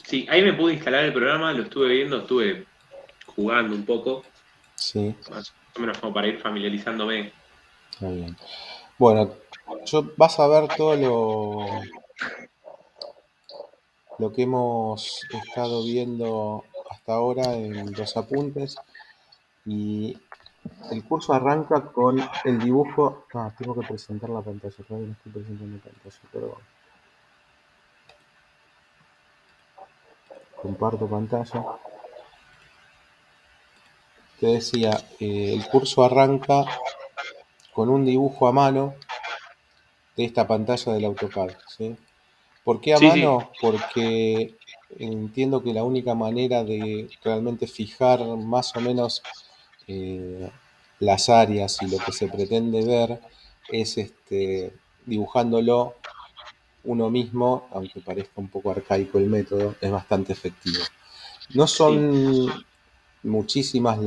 Sí, ahí me pude instalar el programa, lo estuve viendo, estuve jugando un poco, Sí, más o menos como para ir familiarizándome. está bien. Bueno, vas a ver todo lo que hemos estado viendo hasta ahora en los apuntes y el curso arranca con el dibujo. Ah, tengo que presentar la pantalla, todavía no estoy presentando pantalla, pero comparto pantalla. Te decía, el curso arranca con un dibujo a mano de esta pantalla del AutoCAD, ¿sí? ¿Por qué a Sí, sí, mano? Porque entiendo que la única manera de realmente fijar más o menos eh, las áreas y lo que se pretende ver es dibujándolo uno mismo, aunque parezca un poco arcaico el método, es bastante efectivo. No sí, son muchísimas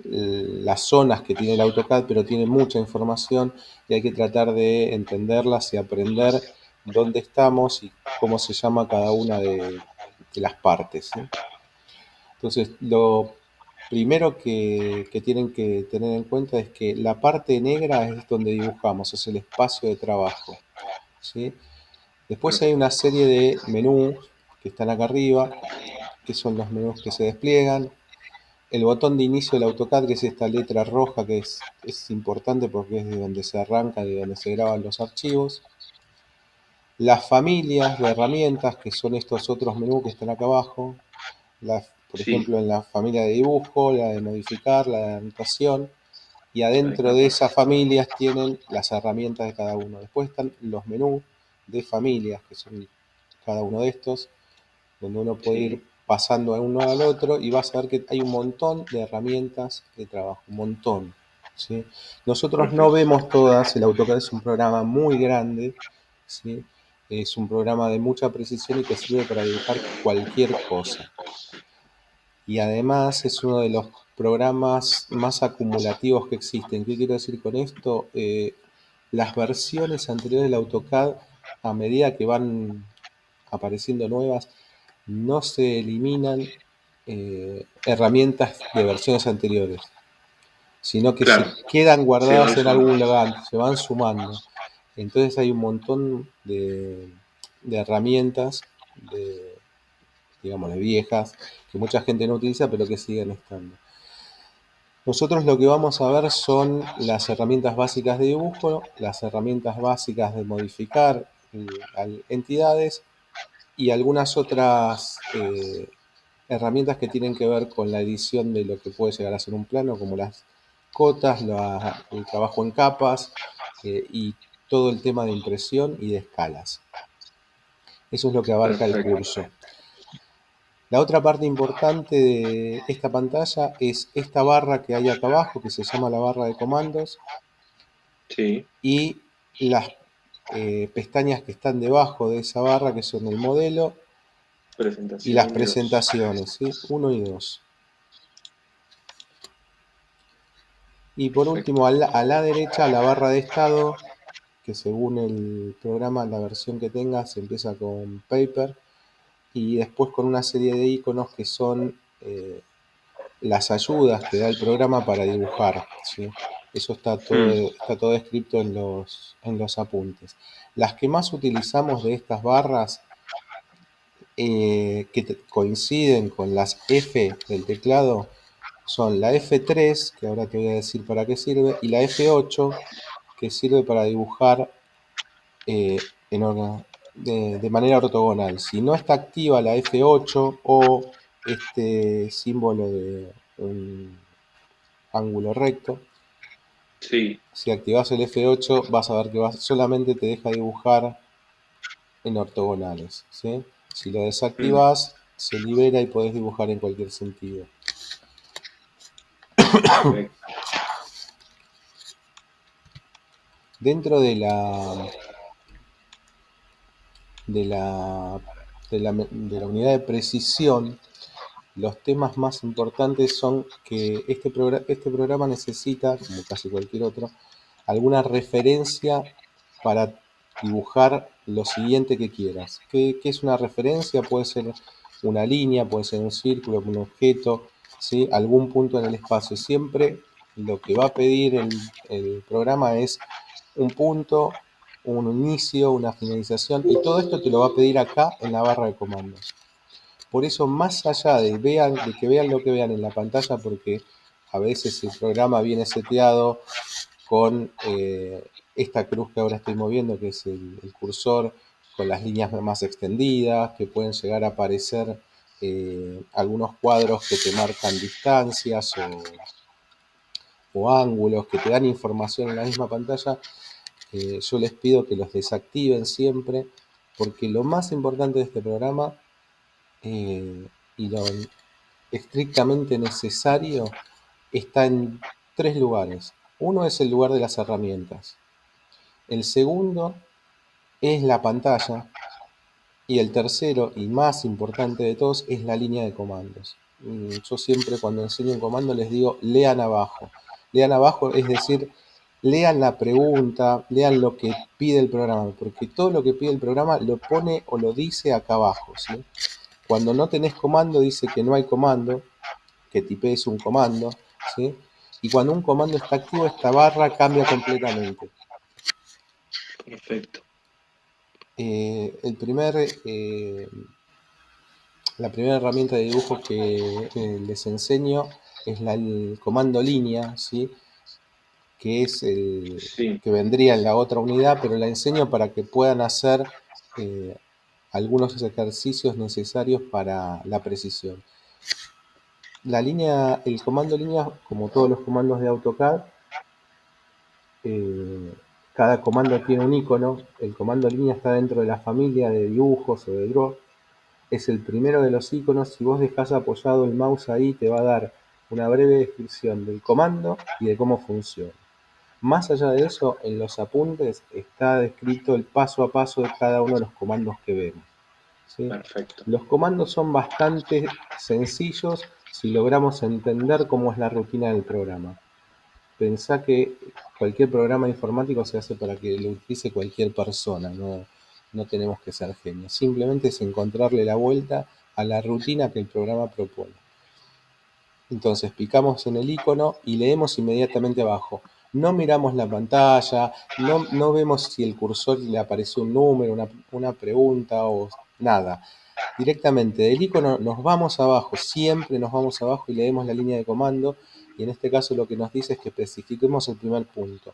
las zonas que tiene el AutoCAD, pero tiene mucha información y hay que tratar de entenderlas y aprender dónde estamos y cómo se llama cada una de las partes, ¿sí? Entonces, lo primero que tienen que tener en cuenta es que la parte negra es donde dibujamos, es el espacio de trabajo, ¿sí? Después hay una serie de menús que están acá arriba, que son los menús que se despliegan. El botón de inicio del AutoCAD, que es esta letra roja, que es importante porque es de donde se arranca, de donde se graban los archivos. Las familias de herramientas, que son estos otros menús que están acá abajo. Por sí, ejemplo, en la familia de dibujo, la de modificar, la de anotación. Y ahí adentro está. de esas familias tienen las herramientas de cada uno. Después están los menús de familias, que son cada uno de estos, donde uno puede ir Sí, pasando de uno al otro y vas a ver que hay un montón de herramientas de trabajo, un montón, ¿sí? Nosotros no perfecto. vemos todas, el AutoCAD es un programa muy grande, ¿sí? Es un programa de mucha precisión y te sirve para dibujar cualquier cosa. Y además es uno de los programas más acumulativos que existen. ¿Qué quiero decir con esto? Las versiones anteriores del AutoCAD, a medida que van apareciendo nuevas, no se eliminan herramientas de versiones anteriores, sino que se Claro, quedan se guardadas van en sumando. algún lugar, se van sumando. Entonces hay un montón de herramientas, de, digamos, de viejas, que mucha gente no utiliza, pero que siguen estando. Nosotros lo que vamos a ver son las herramientas básicas de dibujo, las herramientas básicas de modificar entidades y algunas otras herramientas que tienen que ver con la edición de lo que puede llegar a ser un plano, como las cotas, el trabajo en capas y todo el tema de impresión y de escalas. Eso es lo que abarca el Perfecto. curso. La otra parte importante de esta pantalla es esta barra que hay acá abajo, que se llama la barra de comandos, Sí, y las pestañas que están debajo de esa barra, que son el modelo y las presentación y dos. presentaciones, ¿sí? 1 y 2. Y por Perfecto. último, a la derecha, la barra de estado, que según el programa, la versión que tengas, empieza con Paper y después con una serie de iconos que son las ayudas que da el programa para dibujar, ¿sí? Eso Hmm, está todo escrito en los apuntes. Las que más utilizamos de estas barras coinciden con las F del teclado son la F3, que ahora te voy a decir para qué sirve, y la F8, que sirve para dibujar eh, de manera ortogonal. Si no está activa la F8 o este símbolo de un ángulo recto, sí. si activas el F8 vas a ver que solamente te deja dibujar en ortogonales, ¿sí? Si lo Hmm, desactivas, se libera y podés dibujar en cualquier sentido. perfecto. Dentro de la, de la unidad de precisión, los temas más importantes son que este programa necesita, como casi cualquier otro, alguna referencia para dibujar lo siguiente que quieras. ¿Qué es una referencia? Puede ser una línea, puede ser un círculo, un objeto, ¿sí? Algún punto en el espacio. Siempre lo que va a pedir el programa es un punto, un inicio, una finalización, y todo esto te lo va a pedir acá en la barra de comandos. Por eso, más allá de que vean lo que vean en la pantalla, porque a veces el programa viene seteado con esta cruz que ahora estoy moviendo, que es el cursor, con las líneas más extendidas, que pueden llegar a aparecer algunos cuadros que te marcan distancias o ángulos, que te dan información en la misma pantalla. Yo les pido que los desactiven siempre, porque lo más importante de este programa y lo estrictamente necesario está en tres lugares. Uno es el lugar de las herramientas. El segundo es la pantalla. Y el tercero y más importante de todos es la línea de comandos. Yo siempre cuando enseño un comando les digo lean abajo. Lean abajo, es decir, lean la pregunta, lean lo que pide el programa, porque todo lo que pide el programa lo pone o lo dice acá abajo, ¿sí? Cuando no tenés comando dice que no hay comando, que tipees un comando, ¿sí? Y cuando un comando está activo, esta barra cambia completamente. Perfecto. El primer La primera herramienta de dibujo que les enseño es el comando línea, ¿sí? Que es el Sí, que vendría en la otra unidad, pero la enseño para que puedan hacer eh, algunos ejercicios necesarios para la precisión. El comando línea, como todos los comandos de AutoCAD, eh, cada comando tiene un icono. El comando línea está dentro de la familia de dibujos o de draw. Es el primero de los iconos. Si vos dejás apoyado el mouse ahí, te va a dar una breve descripción del comando y de cómo funciona. Más allá de eso, en los apuntes está descrito el paso a paso de cada uno de los comandos que vemos, ¿sí? perfecto. Los comandos son bastante sencillos si logramos entender cómo es la rutina del programa. Pensá que cualquier programa informático se hace para que lo utilice cualquier persona, no tenemos que ser genios. Simplemente es encontrarle la vuelta a la rutina que el programa propone. Entonces picamos en el icono y leemos inmediatamente abajo. No miramos la pantalla, no vemos si el cursor le apareció un número, una pregunta o nada. Directamente del icono nos vamos abajo, siempre nos vamos abajo y leemos la línea de comando, y en este caso lo que nos dice es que especifiquemos el primer punto.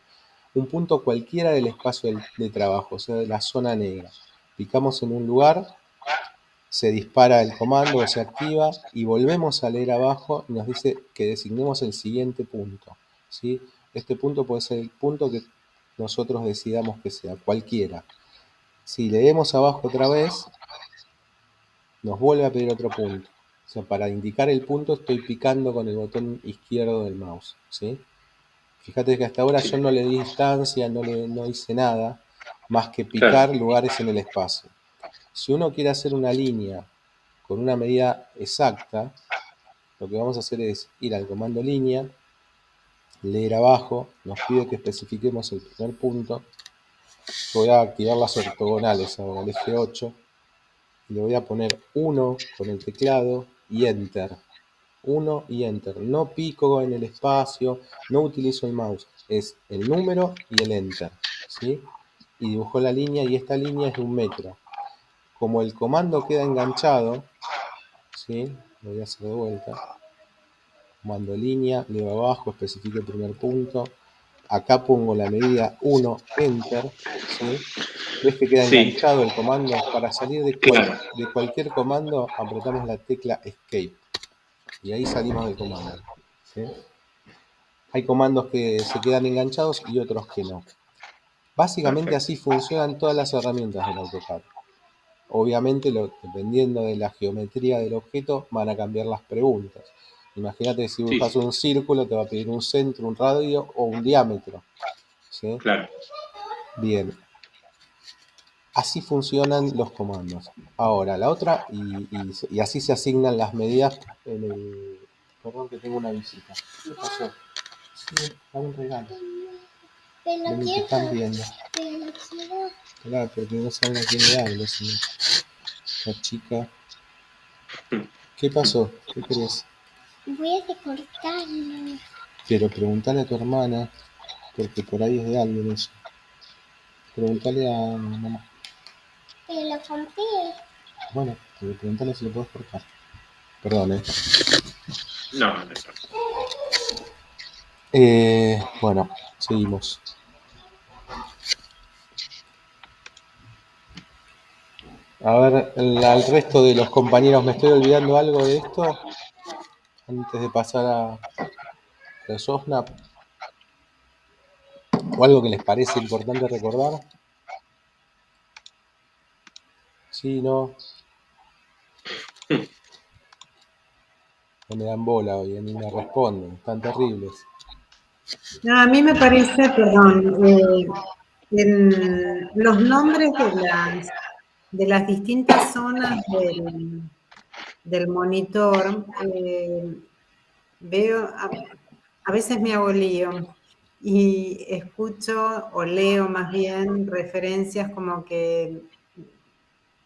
Un punto cualquiera del espacio de trabajo, o sea, de la zona negra. Picamos en un lugar, se dispara el comando o se activa y volvemos a leer abajo y nos dice que designemos el siguiente punto, ¿sí? Este punto puede ser el punto que nosotros decidamos que sea, cualquiera. Si leemos abajo otra vez, nos vuelve a pedir otro punto. O sea, para indicar el punto estoy picando con el botón izquierdo del mouse, ¿sí? Fíjate que hasta ahora yo Sí, no le di distancia, no hice nada, más que claro. picar lugares en el espacio. Si uno quiere hacer una línea con una medida exacta, lo que vamos a hacer es ir al comando línea, leer abajo, nos pide que especifiquemos el primer punto. Yo voy a activar las ortogonales ahora, el eje 8, y le voy a poner 1 con el teclado y Enter. 1 y Enter. No pico en el espacio, no utilizo el mouse, es el número y el Enter, ¿sí? Y dibujó la línea, y esta línea es de 1 metro. Como el comando queda enganchado, ¿sí? Lo voy a hacer de vuelta. Comando línea, leo abajo, especifique el primer punto. Acá pongo la medida 1, Enter, ¿sí? ¿Ves que queda Sí, enganchado el comando? Para salir claro. de cualquier comando apretamos la tecla Escape y ahí salimos del comando, ¿sí? Hay comandos que se quedan enganchados y otros que no. Básicamente Perfecto. así funcionan todas las herramientas del AutoCAD. Obviamente, dependiendo de la geometría del objeto, van a cambiar las preguntas. Imagínate, si Sí, buscas sí, un círculo, te va a pedir un centro, un radio o un diámetro, ¿sí? claro. Bien, así funcionan los comandos. Ahora, la otra, y así se asignan las medidas en el... Perdón que tengo una visita. ¿Qué pasó? Sí, dame un regalo. Vení, te están viendo. Claro, porque no saben a quién le hablo, señor. La chica. ¿Qué pasó? ¿Qué querés? Voy a recortarlo. Pero preguntale a tu hermana, porque por ahí es de alguien eso. Preguntale a mamá. Pero lo compré. Bueno, preguntale si lo puedes cortar. Perdón, No, no, no. Bueno, seguimos. A ver, al resto de los compañeros, ¿me estoy olvidando algo de esto? Antes de pasar a los OSNAP. ¿O algo que les parece importante recordar? Sí, no. No me dan bola hoy, ni me responden. Están terribles. No, a mí me parece, perdón, en los nombres de las distintas zonas del monitor, veo, a veces me hago lío y escucho o leo más bien referencias como que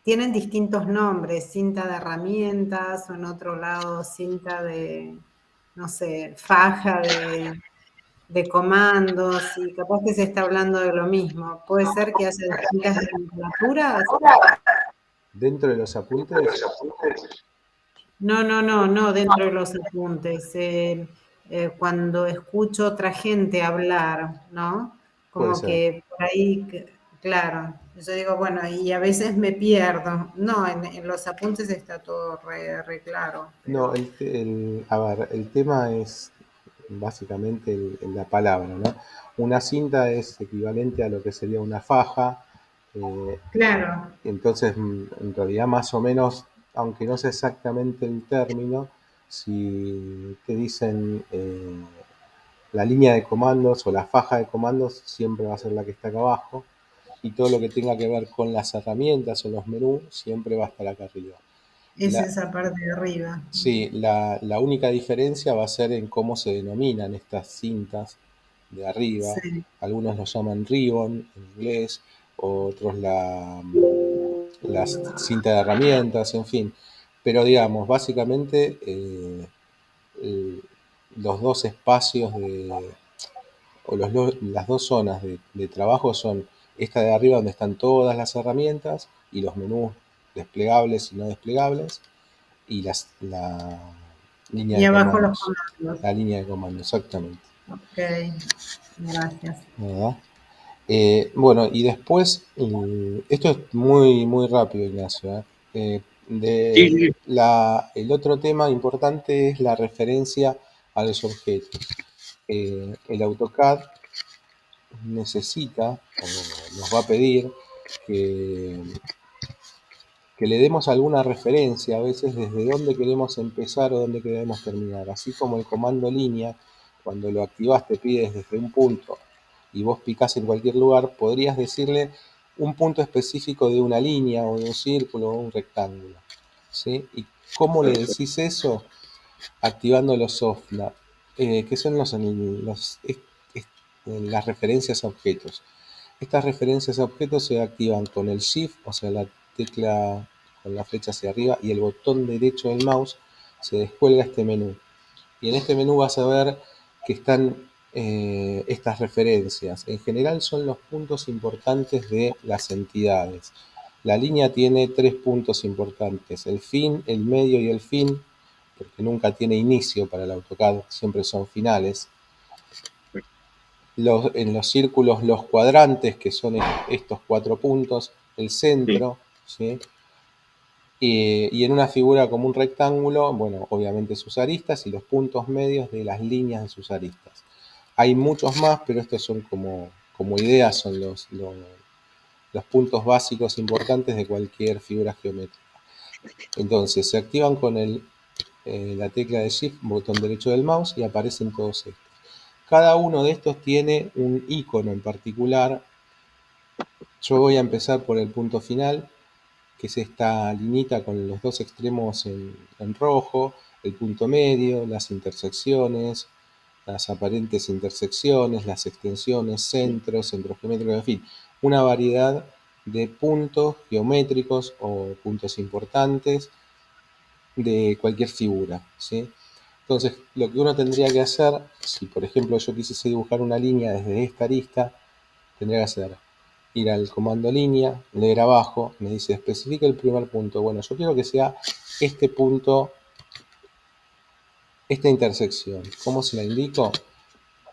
tienen distintos nombres, cinta de herramientas o en otro lado cinta de, no sé, faja de comandos y capaz que se está hablando de lo mismo. Puede ser que haya distintas nomenclaturas. Dentro de los apuntes, No, dentro de los apuntes. Cuando escucho otra gente hablar, ¿no? puede Como ser. que por ahí, claro, yo digo, bueno, y a veces me pierdo. No, en los apuntes está todo re claro, No, pero a ver, el tema es básicamente la palabra, ¿no? Una cinta es equivalente a lo que sería una faja. eh, claro, entonces, en realidad, más o menos, aunque no sé exactamente el término, si te dicen la línea de comandos o la faja de comandos, siempre va a ser la que está acá abajo. Y todo lo que tenga que ver con las herramientas o los menús, siempre va a estar acá arriba. es La, esa parte de arriba. Sí, la única diferencia va a ser en cómo se denominan estas cintas de arriba. Sí. Algunos lo llaman ribbon en inglés, otros las cinta de herramientas, en fin. Pero digamos, básicamente el- los dos espacios o las dos zonas de trabajo son esta de arriba donde están todas las herramientas y los menús desplegables y no desplegables y la línea Y de abajo los comandos. comandos. La línea de comandos, exactamente. Ok, gracias. ¿Verdad? Bueno, y después, esto es muy, muy rápido, Ignacio. Sí, sí, sí. El otro tema importante es la referencia a los objetos. El AutoCAD necesita, o nos va a pedir, que que le demos alguna referencia a veces desde dónde queremos empezar o dónde queremos terminar. Así como el comando línea, cuando lo activas te pides desde un punto y vos picás en cualquier lugar, podrías decirle un punto específico de una línea o de un círculo o un rectángulo. ¿Sí? ¿Y cómo le Perfecto. decís eso? Activando los softmaps, que son las referencias a objetos. Estas referencias a objetos se activan con el Shift, o sea, la tecla con la flecha hacia arriba, y el botón derecho del mouse se descuelga este menú. Y en este menú vas a ver que están estas referencias. En general son los puntos importantes de las entidades. La línea tiene tres puntos importantes: el fin, el medio y el fin, porque nunca tiene inicio para el AutoCAD, siempre son finales. En los círculos los cuadrantes, que son estos cuatro puntos, el Sí. centro, ¿sí? Y en una figura como un rectángulo, bueno, obviamente sus aristas y los puntos medios de las líneas de sus aristas. Hay muchos más, pero estos son como ideas, son los puntos básicos importantes de cualquier figura geométrica. Entonces se activan con la tecla de Shift, botón derecho del mouse, y aparecen todos estos. Cada uno de estos tiene un icono en particular. Yo voy a empezar por el punto final, que es esta linita con los dos extremos en rojo, el punto medio, las intersecciones, las aparentes intersecciones, las extensiones, centros geométricos, en fin, una variedad de puntos geométricos o puntos importantes de cualquier figura, ¿sí? Entonces, lo que uno tendría que hacer, si por ejemplo yo quisiese dibujar una línea desde esta arista, tendría que hacer, ir al comando línea, leer abajo, me dice especifica el primer punto. Bueno, yo quiero que sea este punto, esta intersección. ¿Cómo se la indico?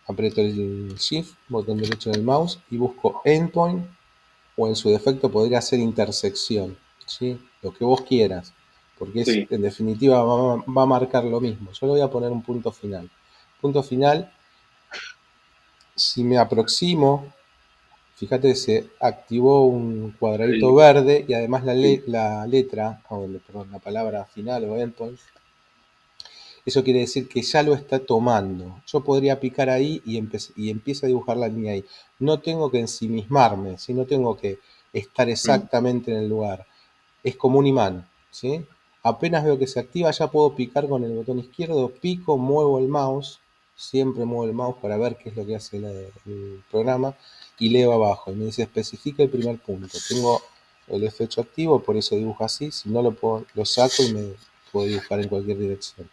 Aprieto el Shift, botón derecho del mouse y busco Endpoint, o en su defecto podría ser intersección, ¿sí? Lo que vos quieras, porque Sí. en definitiva va a marcar lo mismo. Yo le voy a poner un punto final. Punto final, si me aproximo, fíjate que se activó un cuadradito verde y además la letra, perdón, la palabra final o endpoint, eso quiere decir que ya lo está tomando. Yo podría picar ahí y empiezo a dibujar la línea ahí. No tengo que ensimismarme, ¿sí? No tengo que estar exactamente en el lugar. Es como un imán, ¿sí? Apenas veo que se activa, ya puedo picar con el botón izquierdo, pico, muevo el mouse, siempre muevo el mouse para ver qué es lo que hace el programa, y leo abajo, y me dice especifica el primer punto. Tengo el efecto activo, por eso dibujo así, si no lo saco y me puedo dibujar en cualquier dirección.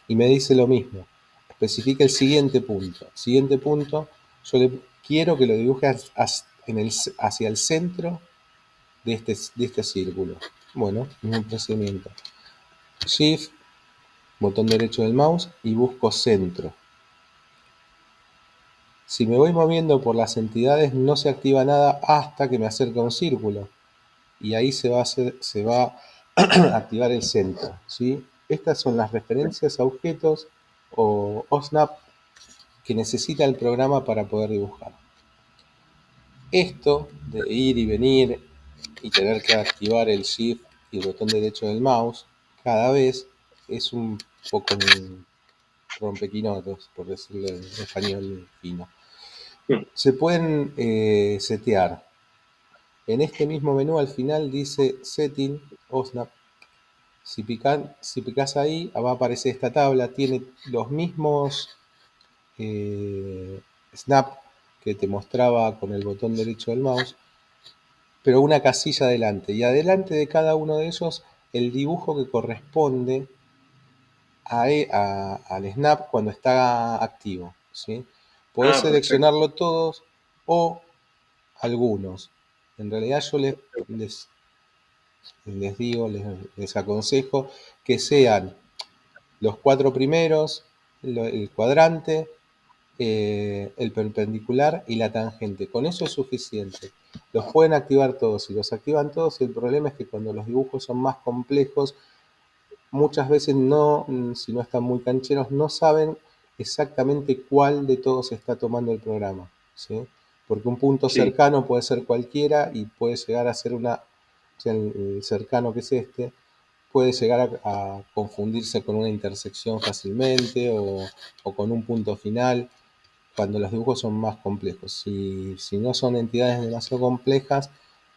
Y me dice lo mismo, especifica el siguiente punto. Siguiente punto, yo quiero que lo dibuje hacia el centro de este círculo. Bueno, mismo procedimiento. Shift, botón derecho del mouse y busco centro. Si me voy moviendo por las entidades no se activa nada hasta que me acerque a un círculo. Y ahí se va a activar el centro, ¿sí? Estas son las referencias a objetos o OSNAP que necesita el programa para poder dibujar. Esto de ir y venir y tener que activar el Shift y el botón derecho del mouse cada vez es un poco un rompequinotos, por decirlo en español fino. Se pueden setear. En este mismo menú al final dice Setting OSNAP. Si picás ahí va a aparecer esta tabla, tiene los mismos snap que te mostraba con el botón derecho del mouse, pero una casilla adelante, y adelante de cada uno de ellos el dibujo que corresponde al snap cuando está activo, ¿sí? Podés seleccionarlo todos o algunos. En realidad yo les digo, les aconsejo que sean los 4 primeros, el cuadrante, el perpendicular y la tangente. Con eso es suficiente. Los pueden activar todos. Si los activan todos, el problema es que cuando los dibujos son más complejos, muchas veces si no están muy cancheros, no saben exactamente cuál de todos está tomando el programa, ¿sí? Porque un punto cercano puede ser cualquiera y puede llegar a ser el cercano que es este, puede llegar a confundirse con una intersección fácilmente o con un punto final cuando los dibujos son más complejos. Si no son entidades demasiado complejas,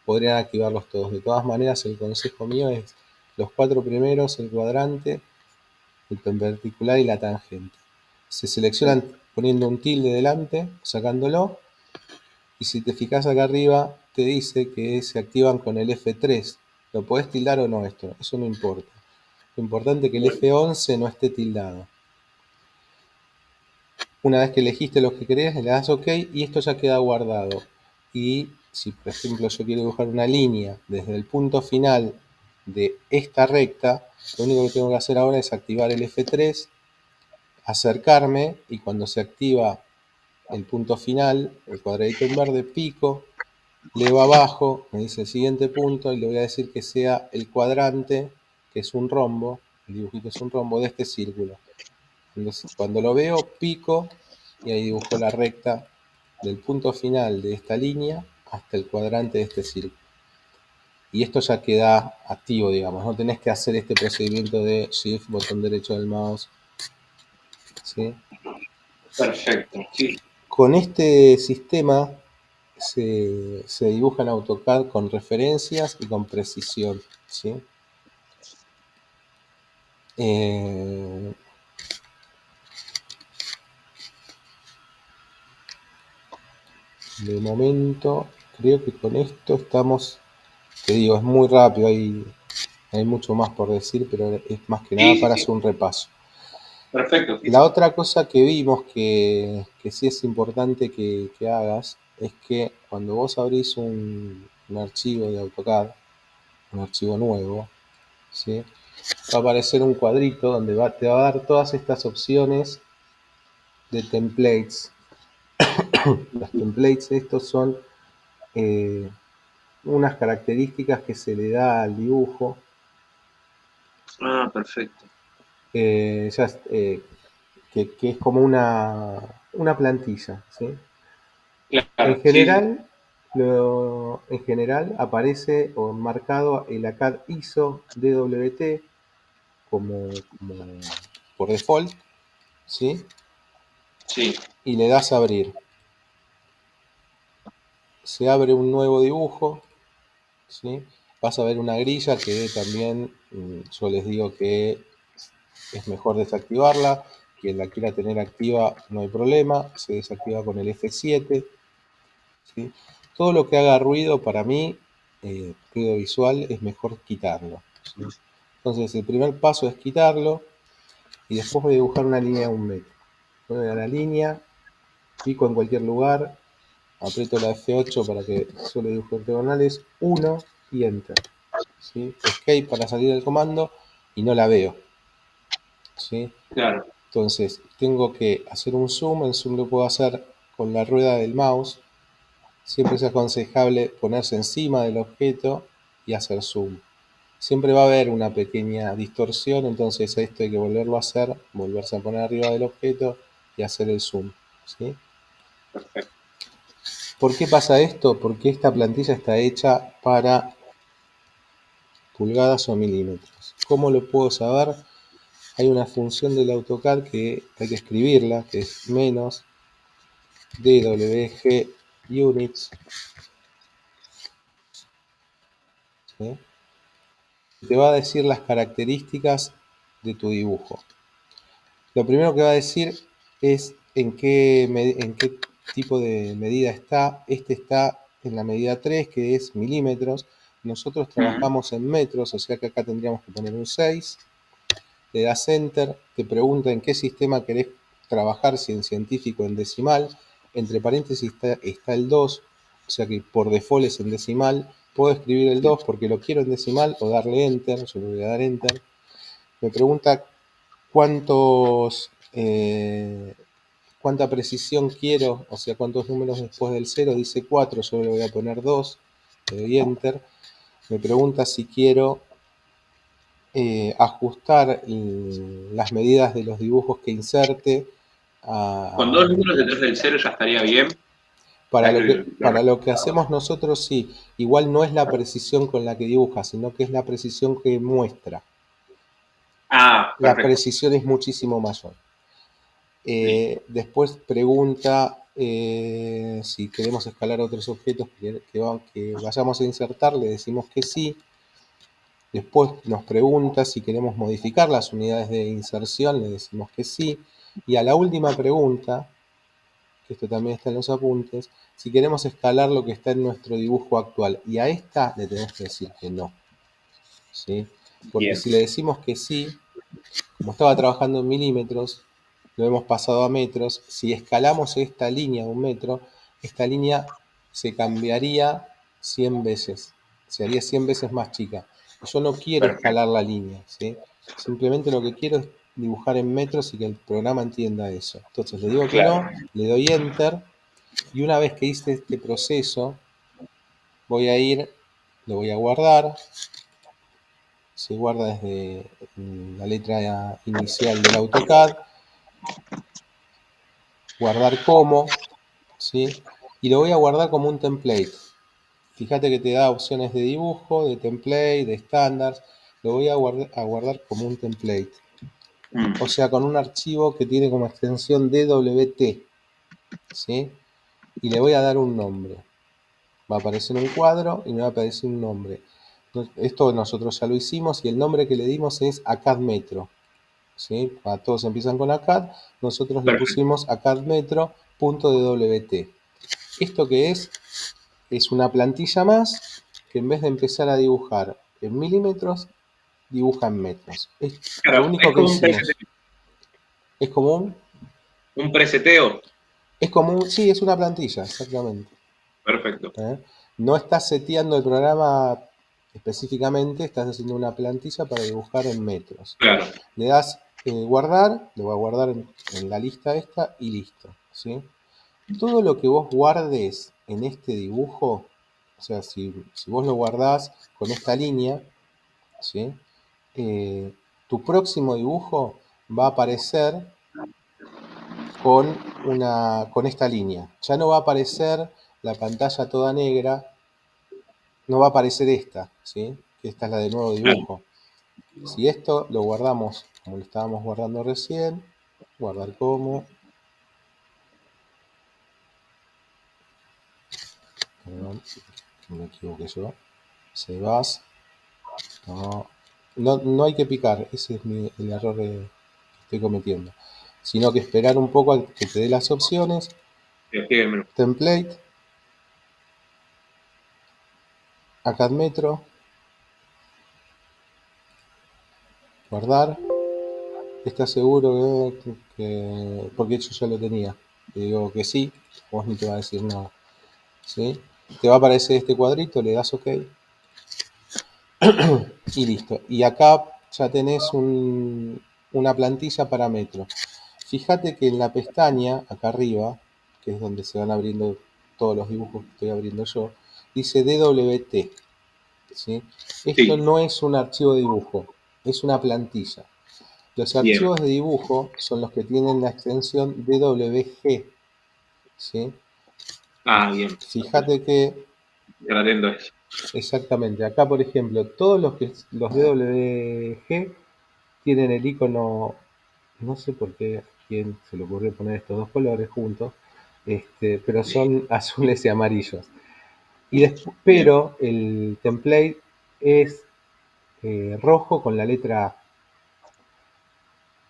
podrían activarlos todos. De todas maneras, el consejo mío es los 4 primeros, el cuadrante, el perpendicular y la tangente. Se seleccionan poniendo un tilde delante, sacándolo, y si te fijas acá arriba, te dice que se activan con el F3. ¿Lo podés tildar o no esto? Eso no importa. Lo importante es que el F11 no esté tildado. Una vez que elegiste los que querés, le das OK y esto ya queda guardado. Y si por ejemplo yo quiero dibujar una línea desde el punto final de esta recta, lo único que tengo que hacer ahora es activar el F3, acercarme, y cuando se activa el punto final, el cuadradito en verde, pico, leo abajo, me dice el siguiente punto y le voy a decir que sea el cuadrante, que es un rombo, el dibujito es un rombo de este círculo. Entonces, cuando lo veo, pico y ahí dibujo la recta del punto final de esta línea hasta el cuadrante de este círculo. Y esto ya queda activo, digamos. No tenés que hacer este procedimiento de Shift, botón derecho del mouse, ¿sí? Perfecto, sí. Con este sistema se dibuja en AutoCAD con referencias y con precisión, ¿sí? de momento, creo que con esto estamos, te digo, es muy rápido, hay mucho más por decir, pero es más que nada Sí, para sí. hacer un repaso. Perfecto. Sí, La sí. otra cosa que vimos que sí es importante que hagas es que cuando vos abrís un archivo de AutoCAD, un archivo nuevo, ¿sí? Va a aparecer un cuadrito donde te va a dar todas estas opciones de templates. Las templates, estos son unas características que se le da al dibujo. Ah, perfecto. Que es como una plantilla, ¿sí? En Claro, sí, sí. general, en general aparece o marcado el ACAD ISO DWT como por default, ¿sí? Sí, Y le das a abrir. Se abre un nuevo dibujo, ¿sí? Vas a ver una grilla que también yo les digo que es mejor desactivarla. Quien la quiera tener activa no hay problema, se desactiva con el F7. ¿Sí? Todo lo que haga ruido para mí, ruido visual, es mejor quitarlo. ¿Sí? Entonces el primer paso es quitarlo y después voy a dibujar una línea de 1 metro. Voy a la línea, pico en cualquier lugar, aprieto la F8 para que solo dibuje ortogonales, 1 y Enter. ¿Sí? Escape para salir del comando y no la veo. ¿Sí? claro. Entonces tengo que hacer un zoom, el zoom lo puedo hacer con la rueda del mouse. Siempre es aconsejable ponerse encima del objeto y hacer zoom. Siempre va a haber una pequeña distorsión, entonces esto hay que volverlo a hacer, volverse a poner arriba del objeto y hacer el zoom. ¿Sí? Perfecto. ¿Por qué pasa esto? Porque esta plantilla está hecha para pulgadas o milímetros. ¿Cómo lo puedo saber? Hay una función del AutoCAD que hay que escribirla, que es menos DWG units. ¿Sí? Te va a decir las características de tu dibujo. Lo primero que va a decir es en qué tipo de medida está. Este está en la medida 3, que es milímetros. Nosotros trabajamos en metros, o sea que acá tendríamos que poner un 6. Le das Enter, te pregunta en qué sistema querés trabajar, si en científico o en decimal. Entre paréntesis está el 2, o sea que por default es en decimal. Puedo escribir el 2 porque lo quiero en decimal o darle Enter, yo le voy a dar Enter. Me pregunta cuánta precisión quiero, o sea, cuántos números después del 0, dice 4, yo le voy a poner 2, le doy Enter. Me pregunta si quiero ajustar las medidas de los dibujos que inserte Con a, dos números detrás del cero ya estaría bien. para Ya lo que que, para lo que hacemos nosotros, sí. Igual no es la precisión con la que dibuja, sino que es la precisión que muestra. Ah, La perfecto. precisión es muchísimo mayor. Listo. Después pregunta si queremos escalar otros objetos que vayamos a insertar, le decimos que sí. Después nos pregunta si queremos modificar las unidades de inserción, le decimos que sí. Y a la última pregunta, que esto también está en los apuntes, si queremos escalar lo que está en nuestro dibujo actual. Y a esta le tenemos que decir que no. ¿Sí? Porque Bien. si le decimos que sí, como estaba trabajando en milímetros, lo hemos pasado a metros. Si escalamos esta línea a 1 metro, esta línea se cambiaría 100 veces. Se haría 100 veces más chica. Y yo no quiero Perfecto. escalar la línea, ¿sí? Simplemente lo que quiero es dibujar en metros y que el programa entienda eso. Entonces le digo que Claro. no, le doy Enter, y una vez que hice este proceso, voy a ir, lo voy a guardar. Se guarda desde la letra inicial del AutoCAD, guardar como, ¿sí? Y lo voy a guardar como un template. Fíjate que te da opciones de dibujo, de template, de estándar. Lo voy a guardar como un template. O sea, con un archivo que tiene como extensión DWT, ¿sí? Y le voy a dar un nombre. Va a aparecer un cuadro y me va a aparecer un nombre. Esto nosotros ya lo hicimos y el nombre que le dimos es ACAD Metro. ¿Sí? Todos empiezan con ACAD, nosotros le Perfecto. pusimos ACAD Metro.dwt. ¿Esto qué es? Es una plantilla más que en vez de empezar a dibujar en milímetros, dibuja en metros. Es lo Claro, único es que como un hicimos. preseteo. ¿Es común? Un preseteo. Es común, sí, es una plantilla, exactamente. Perfecto. No estás seteando el programa específicamente, estás haciendo una plantilla para dibujar en metros. Claro. Le das guardar, lo voy a guardar en la lista esta y listo, ¿sí? Todo lo que vos guardes en este dibujo, o sea, si vos lo guardás con esta línea, ¿sí? Tu próximo dibujo va a aparecer con esta línea. Ya no va a aparecer la pantalla toda negra, no va a aparecer esta, ¿sí? Que esta es la de nuevo dibujo. Si esto lo guardamos como lo estábamos guardando recién, guardar como, perdón, me equivoqué yo, save as, no hay que picar, ese es el error que estoy cometiendo, sino que esperar un poco a que te dé las opciones, Escríbemelo. template, acá metro, guardar. ¿Estás seguro porque yo ya lo tenía? Le digo que sí, vos no te va a decir nada, ¿sí? Te va a aparecer este cuadrito, le das OK y listo. Y acá ya tenés una plantilla para metro. Fíjate que en la pestaña, acá arriba, que es donde se van abriendo todos los dibujos que estoy abriendo yo, dice DWT, ¿sí? Esto Sí, no es un archivo de dibujo, es una plantilla. Los bien. archivos de dibujo son los que tienen la extensión DWG, ¿sí? Ah, bien. Fíjate que, Estar atento a eso. exactamente, acá por ejemplo, todos los DWG tienen el icono, no sé por qué a quién se le ocurrió poner estos dos colores juntos, pero son azules y amarillos. Bien. Pero el template es rojo con la letra A.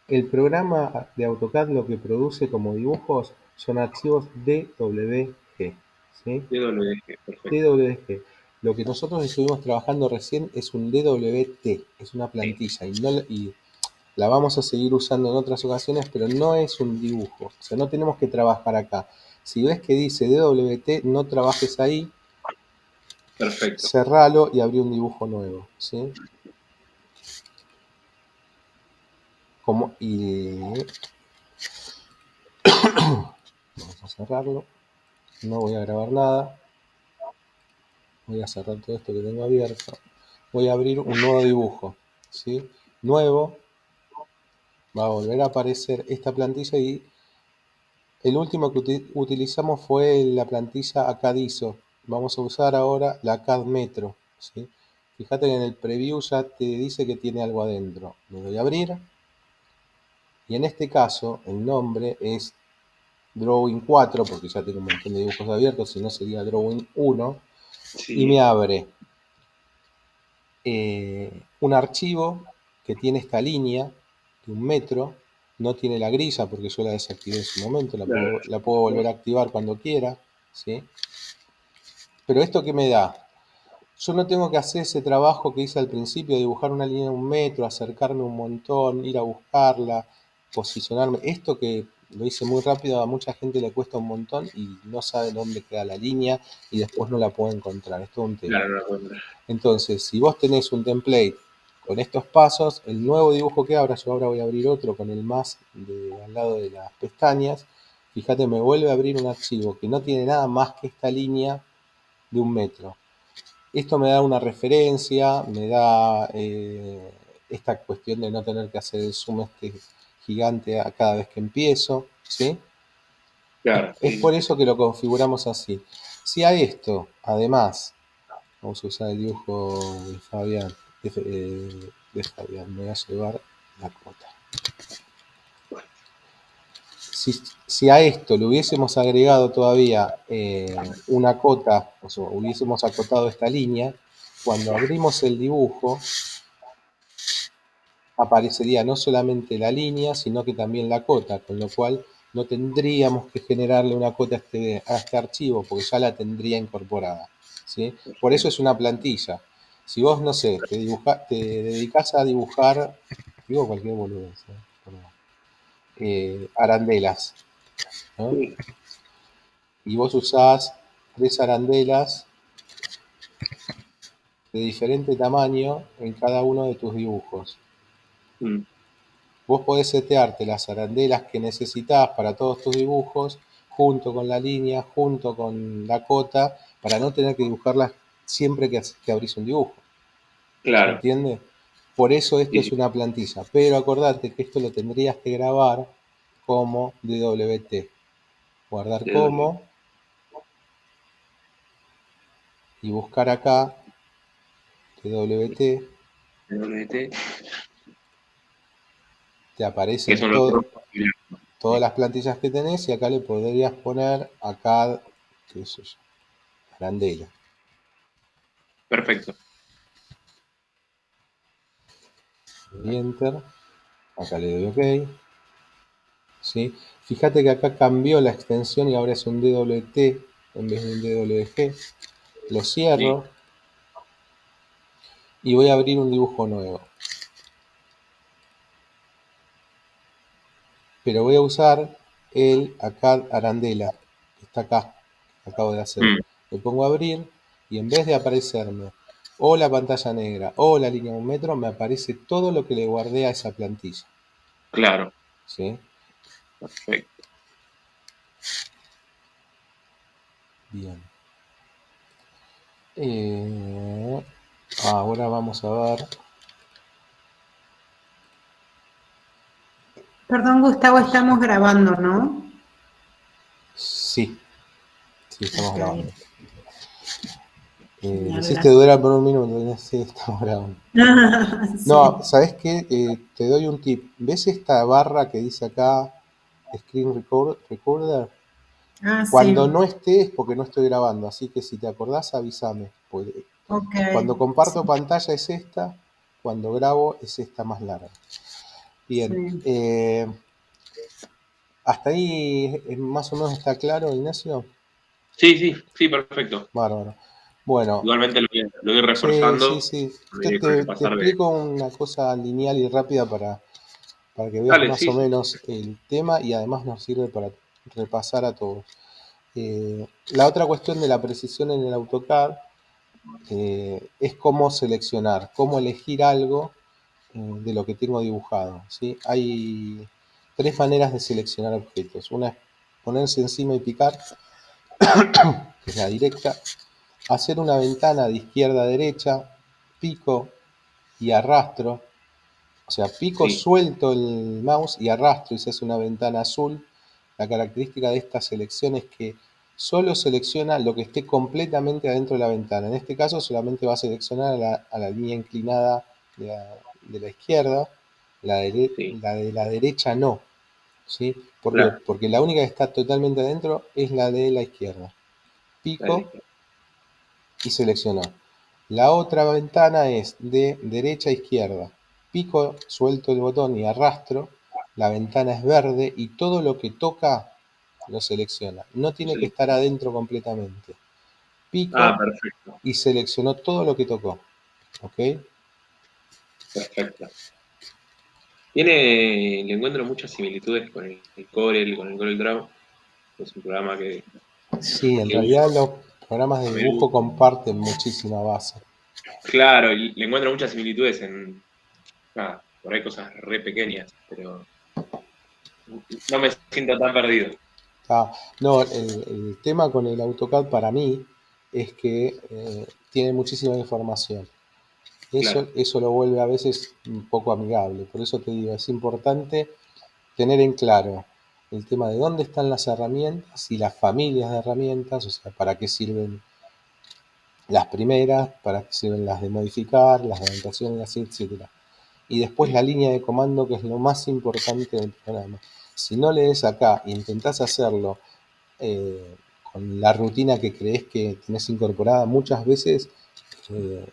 El programa de AutoCAD lo que produce como dibujos son archivos DWG, ¿sí? DWG, perfecto. DWG. Lo que nosotros estuvimos trabajando recién es un DWT, es una plantilla y la vamos a seguir usando en otras ocasiones, pero no es un dibujo. O sea, no tenemos que trabajar acá. Si ves que dice DWT, no trabajes ahí, Perfecto. cerralo y abrí un dibujo nuevo, ¿sí? Vamos a cerrarlo. No voy a grabar nada. Voy a cerrar todo esto que tengo abierto. Voy a abrir un nuevo dibujo, ¿sí? Nuevo. Va a volver a aparecer esta plantilla y el último que utilizamos fue la plantilla ACAD-ISO. Vamos a usar ahora la ACAD Metro, ¿sí? Fíjate que en el preview ya te dice que tiene algo adentro. Le doy a abrir. Y en este caso, el nombre es Drawing 4, porque ya tengo un montón de dibujos abiertos, si no sería Drawing 1. Y Sí. me abre un archivo que tiene esta línea de 1 metro. No tiene la grilla porque yo la desactivé en su momento. Claro. La puedo volver a activar cuando quiera, ¿sí? Pero esto que me da, yo no tengo que hacer ese trabajo que hice al principio, dibujar una línea de 1 metro, acercarme un montón, ir a buscarla, posicionarme. Esto que lo hice muy rápido, a mucha gente le cuesta un montón y no sabe dónde queda la línea y después no la puede encontrar. Es todo un tema. Claro, no la puedo entrar. Entonces, si vos tenés un template con estos pasos, el nuevo dibujo que abra, yo ahora voy a abrir otro con el más al lado de las pestañas. Fíjate, me vuelve a abrir un archivo que no tiene nada más que esta línea de 1 metro. Esto me da una referencia, me da esta cuestión de no tener que hacer el zoom gigante a cada vez que empiezo, ¿sí? Claro, Es sí. por eso que lo configuramos así. Si a esto, además, vamos a usar el dibujo de Fabián, me voy a llevar la cota. Si a esto le hubiésemos agregado todavía una cota, o sea, hubiésemos acotado esta línea, cuando abrimos el dibujo aparecería no solamente la línea, sino que también la cota, con lo cual no tendríamos que generarle una cota a este archivo porque ya la tendría incorporada, ¿sí? Por eso es una plantilla. Si vos, no sé, te dedicás a dibujar, digo cualquier boludez, arandelas, ¿no? Sí. Y vos usás 3 arandelas de diferente tamaño en cada uno de tus dibujos. Mm, Vos podés setearte las arandelas que necesitas para todos tus dibujos, junto con la línea, junto con la cota, para no tener que dibujarlas siempre que abrís un dibujo. ¿Se claro. entiende? Por eso esto Sí, es sí. una plantilla. Pero acordate que esto lo tendrías que grabar como DWT. Guardar De doble. como y buscar acá DWT. De WT, Te que aparecen son los dos. todas las plantillas que tenés y acá le podrías poner acá, qué sé yo, arandela. Perfecto. Y Enter. Acá le doy OK. ¿Sí? Fíjate que acá cambió la extensión y ahora es un DWT en vez de un DWG. Lo Sí, cierro y voy a abrir un dibujo nuevo. Pero voy a usar el acá arandela, que está acá, que acabo de hacer. mm, Le pongo a abrir y en vez de aparecerme o la pantalla negra o la línea de 1 metro, me aparece todo lo que le guardé a esa plantilla. claro. ¿Sí? Perfecto. Bien. Ahora vamos a ver. Perdón, Gustavo, estamos grabando, ¿no? Sí, sí, estamos Ok, grabando. genial, Hiciste gracias. durar por un minuto, ¿no? Sí, estamos grabando. No, Sí. ¿sabes qué? Te doy un tip. ¿Ves esta barra que dice acá Screen Recorder? Ah, Cuando sí. no esté es porque no estoy grabando, así que si te acordás avísame. Ok. Cuando Sí, comparto pantalla es esta, cuando grabo es esta más larga. Bien, sí. hasta ahí más o menos está claro, Ignacio. Sí, sí, sí, perfecto. Bárbaro. Bueno, Igualmente lo voy sí, sí, reforzando. sí. Lo voy a Te repasar de. explico una cosa lineal y rápida para que veas Dale, más sí, o sí. menos el tema y además nos sirve para repasar a todos. La otra cuestión de la precisión en el AutoCAD es cómo seleccionar, cómo elegir algo de lo que tengo dibujado, ¿sí? Hay 3 maneras de seleccionar objetos. Una es ponerse encima y picar, que es la directa. Hacer una ventana de izquierda a derecha, pico y arrastro. O sea, pico, Sí, suelto el mouse y arrastro y se hace una ventana azul. La característica de esta selección es que solo selecciona lo que esté completamente adentro de la ventana. En este caso solamente va a seleccionar a la línea inclinada de la izquierda, sí, la de la derecha no. ¿Sí? ¿Por qué? claro. Porque la única que está totalmente adentro es la de la izquierda. Dale. Pico y seleccionó. La otra ventana es de derecha a izquierda. Pico, suelto el botón y arrastro. La ventana es verde y todo lo que toca lo selecciona. No tiene que estar adentro completamente. Ah, Pico perfecto, y seleccionó todo lo que tocó. ¿Ok? perfecto. Le encuentro muchas similitudes con el Corel, con el Corel Draw. Es un programa Sí, en que uso realidad los programas a de dibujo menudo. comparten muchísima base. Claro, y le encuentro muchas similitudes en, nada, por ahí cosas re pequeñas, pero no me siento tan perdido. No, el tema con el AutoCAD para mí es que tiene muchísima información. Claro, Eso lo vuelve a veces un poco amigable. Por eso te digo, es importante tener en claro el tema de dónde están las herramientas y las familias de herramientas, o sea, para qué sirven las primeras, para qué sirven las de modificar, las de orientación, etcétera. Y después sí, la línea de comando, que es lo más importante del programa. Si no lees acá e intentás hacerlo eh, con la rutina que crees que tenés incorporada, muchas veces eh,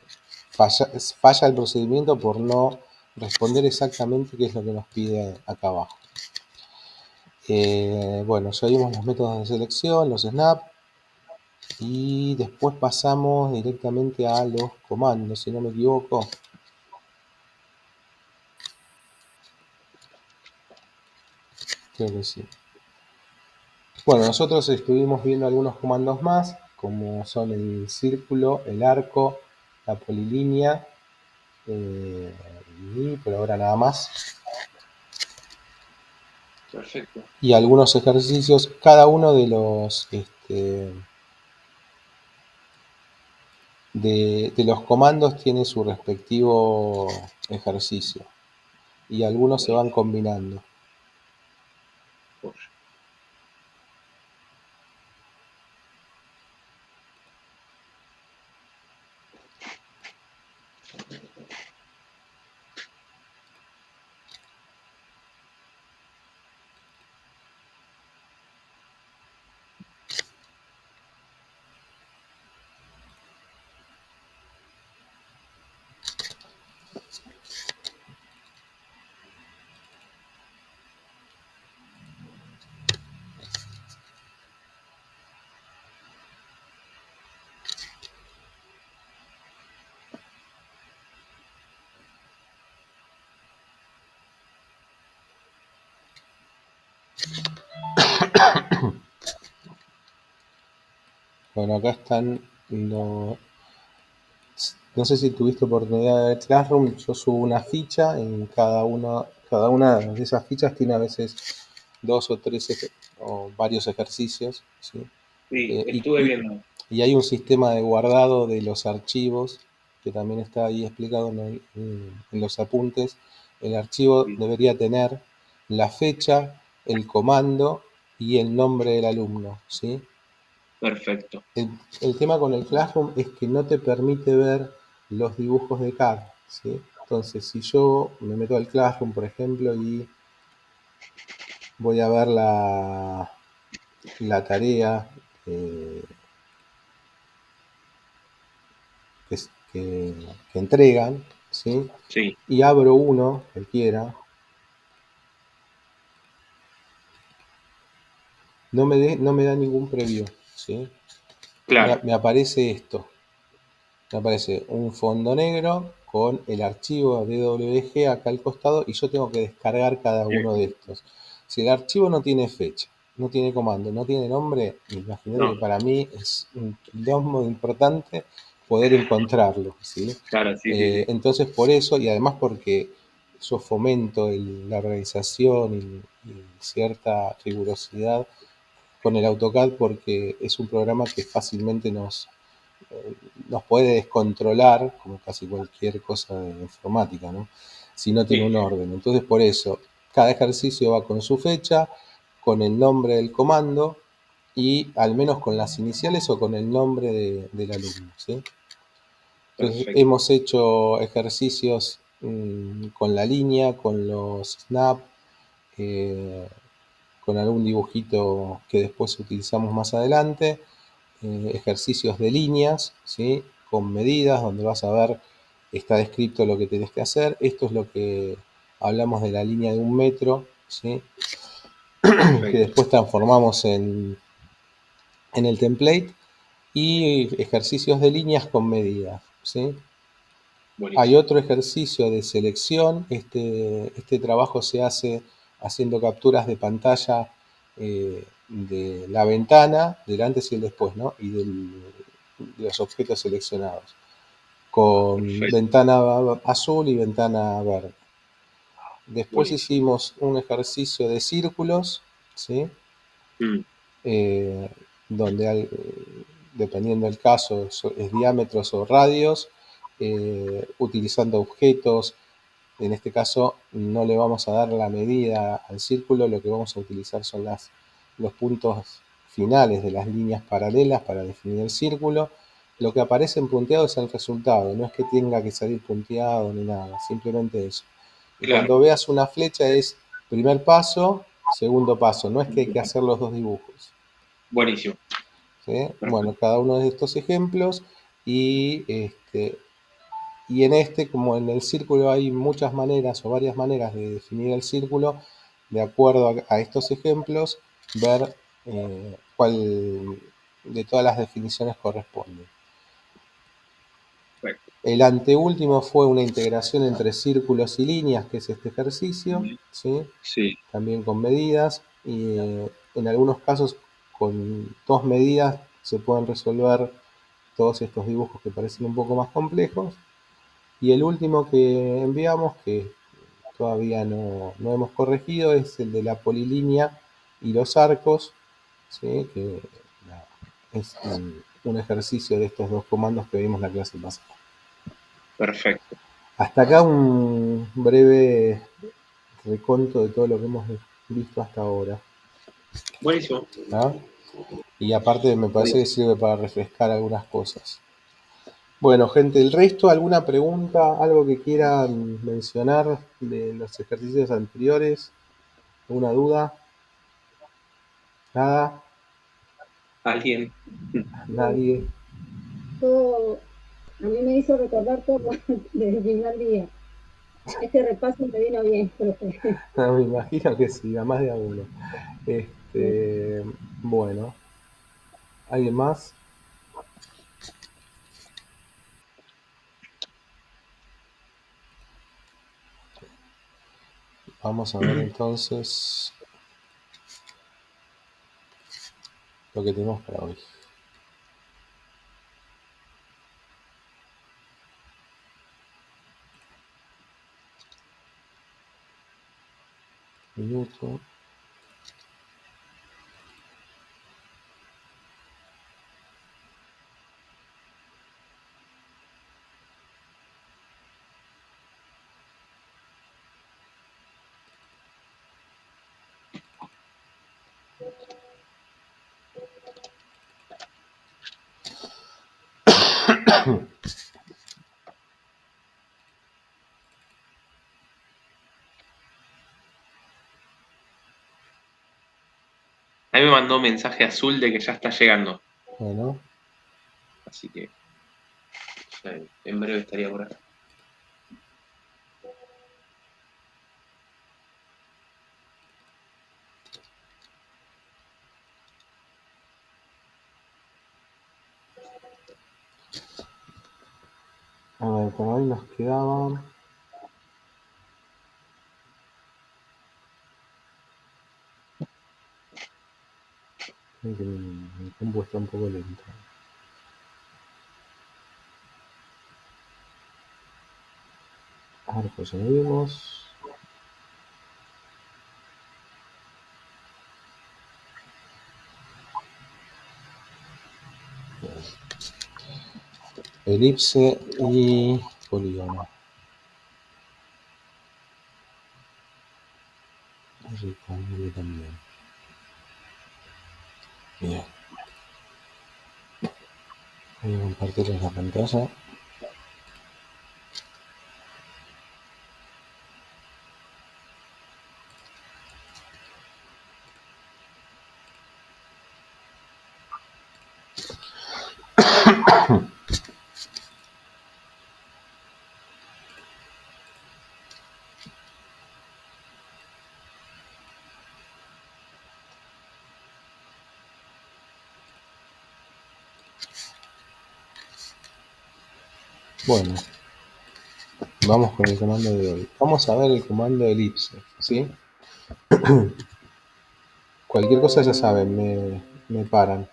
falla el procedimiento por no responder exactamente qué es lo que nos pide acá abajo. Bueno, ya vimos los métodos de selección, los snap, y después pasamos directamente a los comandos, si no me equivoco. Creo que sí. Bueno, nosotros estuvimos viendo algunos comandos más, como son el círculo, el arco, la polilínea, y por ahora nada más. Perfecto. Y algunos ejercicios, cada uno de los de los comandos tiene su respectivo ejercicio y algunos se van combinando. Bueno, acá están los... No sé si tuviste oportunidad de ver Classroom, yo subo una ficha en cada una de esas fichas tiene a veces 2 o 3 o varios ejercicios, ¿sí? Sí, Y, estuve y- viendo. y hay un sistema de guardado de los archivos que también está ahí explicado en los apuntes. El archivo Sí, debería tener la fecha, el comando y el nombre del alumno, ¿sí? perfecto. El tema con el Classroom es que no te permite ver los dibujos de CAD, ¿sí? Entonces, si yo me meto al Classroom, por ejemplo, y voy a ver la tarea eh, que, que entregan, ¿sí? Sí, Y abro uno, cualquiera, no me da ningún preview, ¿sí? claro. Me aparece esto. Me aparece un fondo negro con el archivo DWG acá al costado y yo tengo que descargar cada uno de estos. Si el archivo no tiene fecha, no tiene comando, no tiene nombre, imagínate que No, para mí es un quilombo importante poder encontrarlo, ¿sí? claro, sí, sí, sí. Entonces por eso, y además porque yo fomento la organización y cierta rigurosidad con el AutoCAD porque es un programa que fácilmente nos puede descontrolar, como casi cualquier cosa de informática, ¿no? Si no tiene Sí, un orden. Entonces, por eso, cada ejercicio va con su fecha, con el nombre del comando y al menos con las iniciales o con el nombre del alumno, ¿sí? Entonces, perfecto. hemos hecho ejercicios con la línea, con los snap, eh, con algún dibujito que después utilizamos más adelante, ejercicios de líneas, ¿sí? Con medidas, donde vas a ver, está descrito lo que tenés que hacer. Esto es lo que hablamos de la línea de 1 metro, ¿sí? Que Perfecto. después transformamos en el template, y ejercicios de líneas con medidas, ¿sí? Hay Buenísimo. otro ejercicio de selección. Este trabajo se hace haciendo capturas de pantalla de la ventana, del antes y el después, ¿no? Y de los objetos seleccionados, con Perfecto. ventana azul y ventana verde. Después Buenísimo. hicimos un ejercicio de círculos, ¿sí? Mm, Eh, donde dependiendo del caso, es diámetros o radios, utilizando objetos. En este caso no le vamos a dar la medida al círculo, lo que vamos a utilizar son los puntos finales de las líneas paralelas para definir el círculo. Lo que aparece en punteado es el resultado, no es que tenga que salir punteado ni nada, simplemente eso. Y claro. cuando veas una flecha es primer paso, segundo paso, no es que hay que hacer los dos dibujos, Buenísimo. ¿sí? Bueno, Perfecto. cada uno de estos ejemplos y en como en el círculo hay muchas maneras o varias maneras de definir el círculo, de acuerdo a estos ejemplos, ver cuál de todas las definiciones corresponde. Perfecto. El anteúltimo fue una integración entre círculos y líneas, que es este ejercicio, ¿sí? Sí. También con medidas, y en algunos casos con 2 medidas se pueden resolver todos estos dibujos que parecen un poco más complejos. Y el último que enviamos, que todavía no hemos corregido, es el de la polilínea y los arcos, ¿sí? Que nada, es un ejercicio de estos 2 comandos que vimos la clase pasada. Perfecto. Hasta acá un breve reconto de todo lo que hemos visto hasta ahora, Buenísimo. ¿ah? Y aparte me parece que sirve para refrescar algunas cosas. Bueno, gente, el resto, ¿alguna pregunta, algo que quieran mencionar de los ejercicios anteriores? ¿Alguna duda? ¿Nada? ¿Alguien? ¿Nadie? Todo, a mí me hizo recordar todo desde el primer día. Este repaso me vino bien, profe. No, me imagino que sí, a más de alguno. Bueno, ¿alguien más? Vamos a ver entonces lo que tenemos para hoy. Minuto. A mí me mandó un mensaje azul de que ya está llegando. Bueno, Así que ya en breve estaría por acá. a ver, por hoy nos quedaban. Creo que mi compu está un poco lento. Arcos ya lo vimos. Elipse y polígono. Rectángulo también. Bien. Voy a compartirles la pantalla. Bueno, vamos con el comando de hoy. Vamos a ver el comando elipse, ¿sí? Cualquier cosa ya saben, me paran.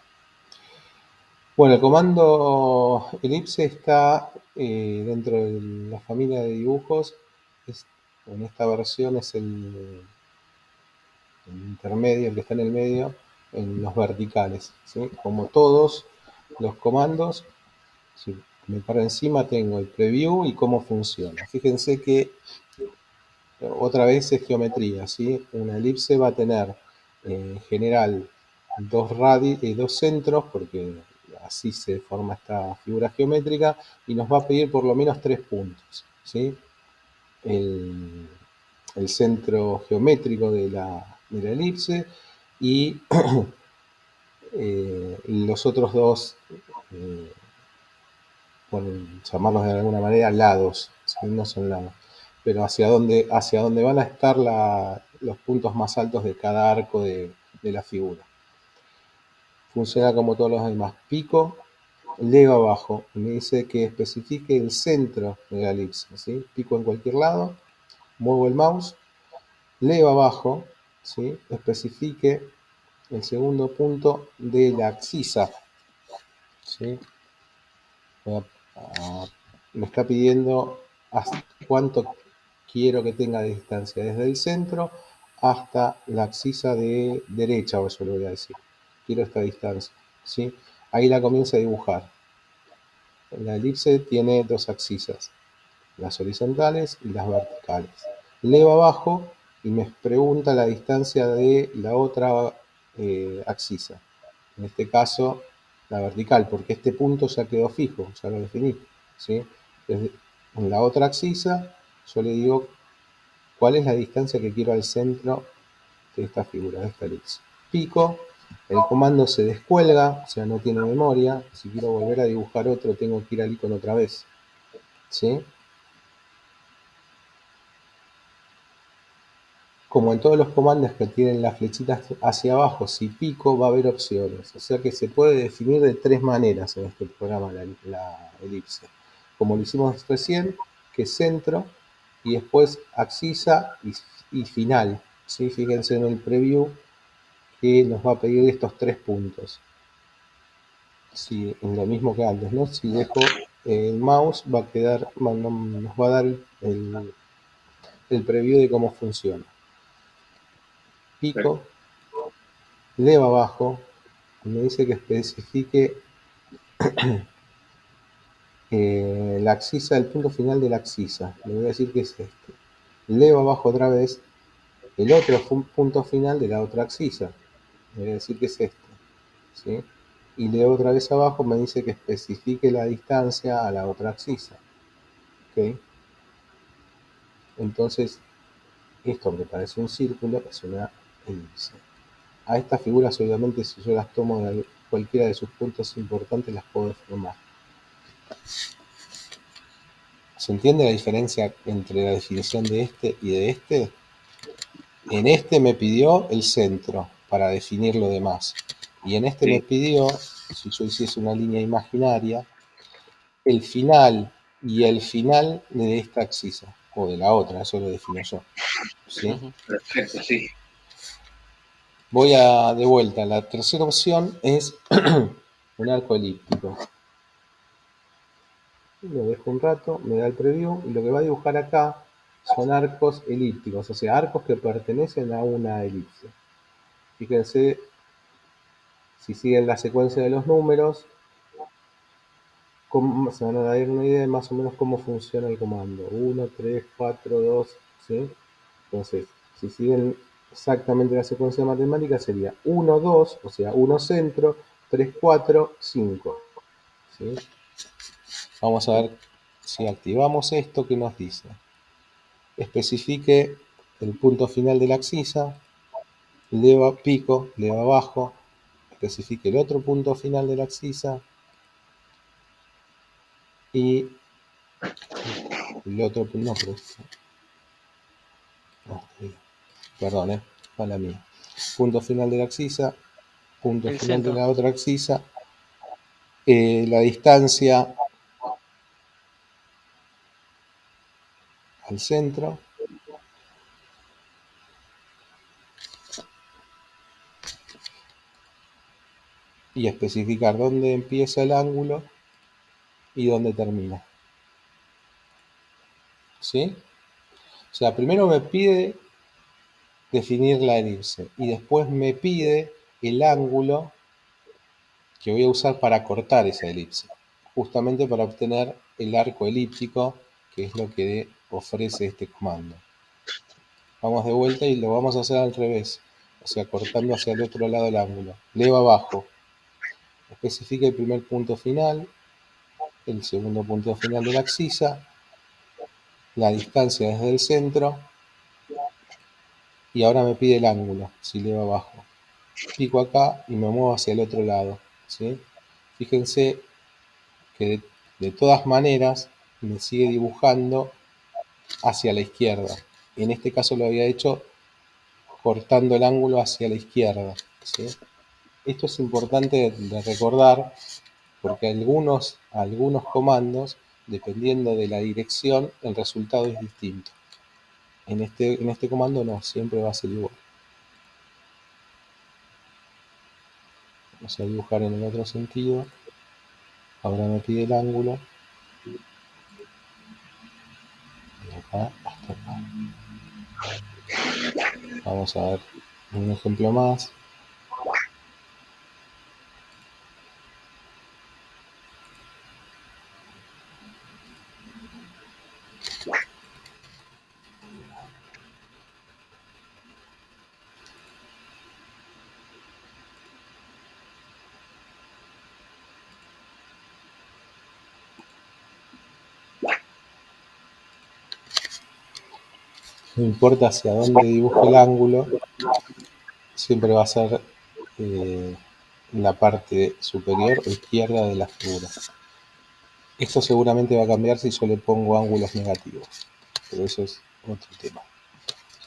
Bueno, el comando elipse está dentro de la familia de dibujos. En esta versión es el intermedio, el que está en el medio, en los verticales, ¿sí? Como todos los comandos, si me paro encima tengo el preview y cómo funciona. Fíjense que otra vez es geometría, ¿sí? Una elipse va a tener en general dos centros, porque así se forma esta figura geométrica, y nos va a pedir por lo menos 3 puntos, ¿sí? El centro geométrico de la elipse y los otros dos, por llamarlos de alguna manera, lados, ¿sí? No son lados, pero hacia dónde van a estar los puntos más altos de cada arco de la figura. Funciona como todos los demás. Pico, leo abajo. Me dice que especifique el centro de la elipse, ¿sí? Pico en cualquier lado, muevo el mouse, leo abajo, ¿sí? Especifique el segundo punto de la axisa, ¿sí? Me está pidiendo hasta cuánto quiero que tenga de distancia desde el centro hasta la axisa de derecha, o eso lo voy a decir. Quiero esta distancia, ¿sí? Ahí la comienzo a dibujar. La elipse tiene dos axisas, las horizontales y las verticales. Leo abajo y me pregunta la distancia de la otra axisa. En este caso, la vertical, porque este punto ya quedó fijo, ya lo definí, ¿sí? En la otra axisa, yo le digo cuál es la distancia que quiero al centro de esta figura, de esta elipse. Pico, el comando se descuelga, o sea, no tiene memoria. Si quiero volver a dibujar otro, tengo que ir al icono otra vez, ¿sí? Como en todos los comandos que tienen las flechitas hacia abajo, si pico va a haber opciones. O sea que se puede definir de tres maneras en este programa la elipse. Como lo hicimos recién, que es centro, y después axisa y final. ¿Sí? Fíjense en el preview que nos va a pedir estos tres puntos. Si, lo mismo que antes, ¿no? Si dejo el mouse va a quedar, nos va a dar el preview de cómo funciona. Pico, leo abajo, me dice que especifique la axisa, el punto final de la axisa. Le voy a decir que es este. Leo abajo otra vez el otro punto final de la otra axisa. Le voy a decir que es este, ¿sí? Y leo otra vez abajo, me dice que especifique la distancia a la otra axisa. ¿Ok? Entonces, esto que parece un círculo es una elipse. A estas figuras, obviamente, si yo las tomo de cualquiera de sus puntos importantes, las puedo formar. ¿Se entiende la diferencia entre la definición de este y de este? En este me pidió el centro para definir lo demás. Y en este me pidió, si yo hiciese una línea imaginaria, el final y el final de esta axisa, o de la otra, eso lo defino yo. ¿Sí? Perfecto, sí. Voy de vuelta. La tercera opción es un arco elíptico. Lo dejo un rato, me da el preview, y lo que va a dibujar acá son arcos elípticos, o sea, arcos que pertenecen a una elipse. Fíjense, si siguen la secuencia de los números, se van a dar una idea de más o menos cómo funciona el comando. 1, 3, 4, 2, ¿sí? Entonces, si siguen exactamente la secuencia matemática, sería 1, 2, o sea, 1 centro, 3, 4, 5. ¿Sí? Vamos a ver si activamos esto, ¿qué nos dice? Especifique el punto final de la axisa, pico, leo abajo, especifique el otro punto final de la axisa y el otro punto, perdón, mala mía. Punto final de la axisa, punto El final de centro. la otra axisa, la distancia al centro, y especificar dónde empieza el ángulo y dónde termina. ¿Sí? O sea, primero me pide definir la elipse y después me pide el ángulo que voy a usar para cortar esa elipse, justamente para obtener el arco elíptico, que es lo que ofrece este comando. Vamos de vuelta y lo vamos a hacer al revés, o sea, cortando hacia el otro lado el ángulo. Leo abajo, especifica el primer punto final, el segundo punto final de la axisa, la distancia desde el centro, y ahora me pide el ángulo, si leo abajo. Pico acá y me muevo hacia el otro lado, ¿sí? Fíjense que de todas maneras me sigue dibujando hacia la izquierda. En este caso lo había hecho cortando el ángulo hacia la izquierda, ¿sí? Esto es importante de recordar porque algunos comandos, dependiendo de la dirección, el resultado es distinto. En este comando no, siempre va a ser igual. Vamos a dibujar en el otro sentido. Ahora me pide el ángulo. De acá hasta acá. Vamos a ver un ejemplo más. No importa hacia dónde dibuje el ángulo, siempre va a ser en la parte superior o izquierda de la figura. Esto seguramente va a cambiar si yo le pongo ángulos negativos, pero eso es otro tema.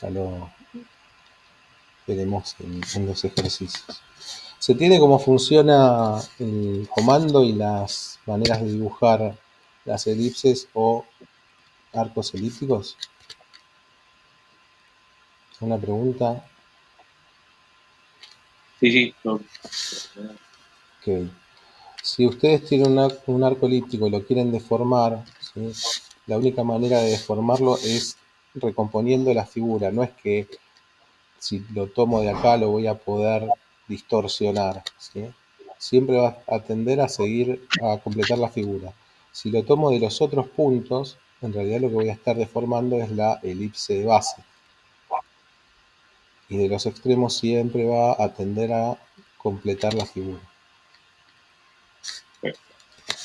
Ya lo veremos en los ejercicios. ¿Se entiende cómo funciona el comando y las maneras de dibujar las elipses o arcos elípticos? ¿Una pregunta? Sí. No. Ok. Si ustedes tienen un arco elíptico y lo quieren deformar, ¿sí? La única manera de deformarlo es recomponiendo la figura. No es que si lo tomo de acá lo voy a poder distorsionar, ¿sí? Siempre va a tender a seguir a completar la figura. Si lo tomo de los otros puntos, en realidad lo que voy a estar deformando es la elipse de base. Y de los extremos siempre va a tender a completar la figura.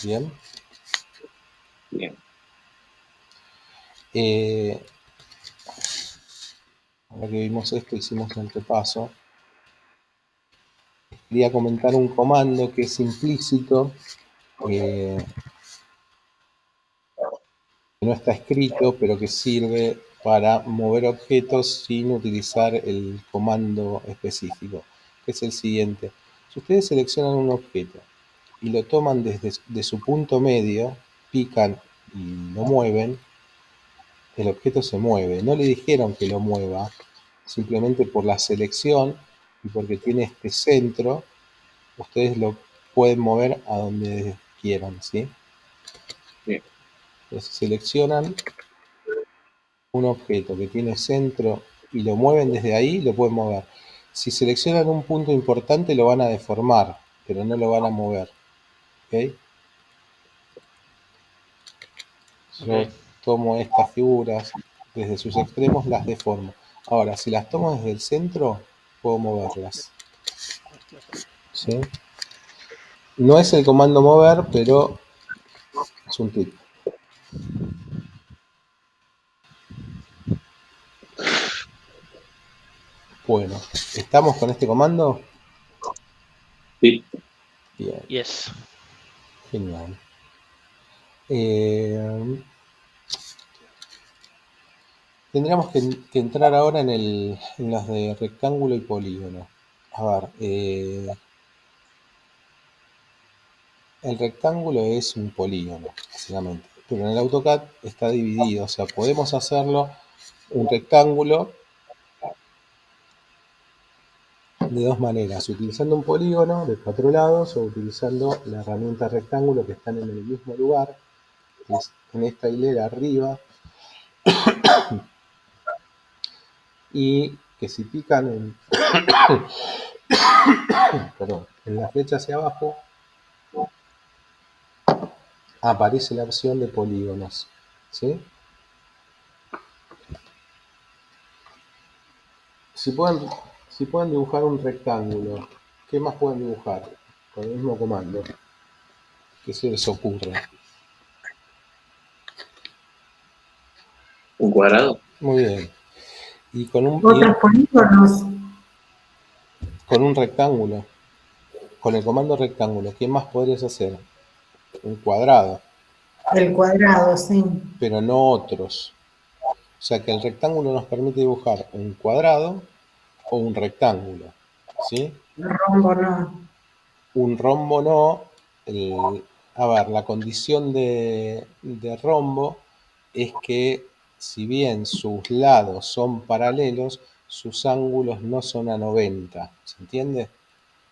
¿Bien? Bien. Ahora que vimos esto, hicimos el repaso. Quería comentar un comando que es implícito, que no está escrito, pero que sirve para mover objetos sin utilizar el comando específico, que es el siguiente. Si ustedes seleccionan un objeto y lo toman desde su punto medio, pican y lo mueven, el objeto se mueve. No le dijeron que lo mueva, simplemente por la selección y porque tiene este centro, ustedes lo pueden mover a donde quieran, ¿sí? Bien. Entonces seleccionan un objeto que tiene centro y lo mueven desde ahí, lo pueden mover. Si seleccionan un punto importante lo van a deformar, pero no lo van a mover. ¿Ok? Yo tomo estas figuras desde sus extremos, las deformo. Ahora, si las tomo desde el centro, puedo moverlas. ¿Sí? No es el comando mover, pero es un tip. Bueno, ¿estamos con este comando? Sí. Bien, Yes. genial. Tendríamos que entrar ahora en las de rectángulo y polígono. A ver, el rectángulo es un polígono, básicamente. Pero en el AutoCAD está dividido, o sea, podemos hacerlo un rectángulo de dos maneras, utilizando un polígono de 4 lados o utilizando la herramienta rectángulo que están en el mismo lugar, que es en esta hilera arriba, y que si pican en la flecha hacia abajo, aparece la opción de polígonos, ¿sí? Si pueden dibujar un rectángulo, ¿qué más pueden dibujar? Con el mismo comando. ¿Qué se les ocurre? ¿Un cuadrado? Muy bien. Y con Otros polígonos. con un rectángulo, con el comando rectángulo, ¿qué más podrías hacer? Un cuadrado, El cuadrado, sí. pero no otros. O sea que el rectángulo nos permite dibujar un cuadrado o un rectángulo, ¿sí? Rombo no. Un rombo no. A ver, la condición de rombo es que si bien sus lados son paralelos, sus ángulos no son a 90. ¿Se entiende?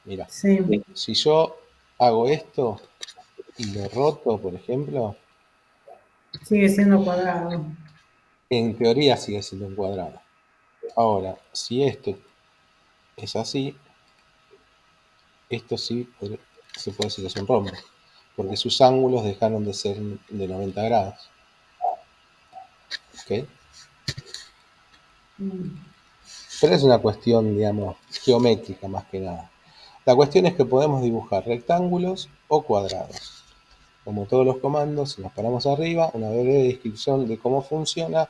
Mira, Sí, si yo hago esto y lo roto, por ejemplo, sigue siendo cuadrado. en teoría sigue siendo un cuadrado. Ahora, si esto es así, esto sí se puede decir que es un rombo, porque sus ángulos dejaron de ser de 90 grados. ¿Ok? Pero es una cuestión, digamos, geométrica más que nada. La cuestión es que podemos dibujar rectángulos o cuadrados. Como todos los comandos, si nos paramos arriba, una breve descripción de cómo funciona.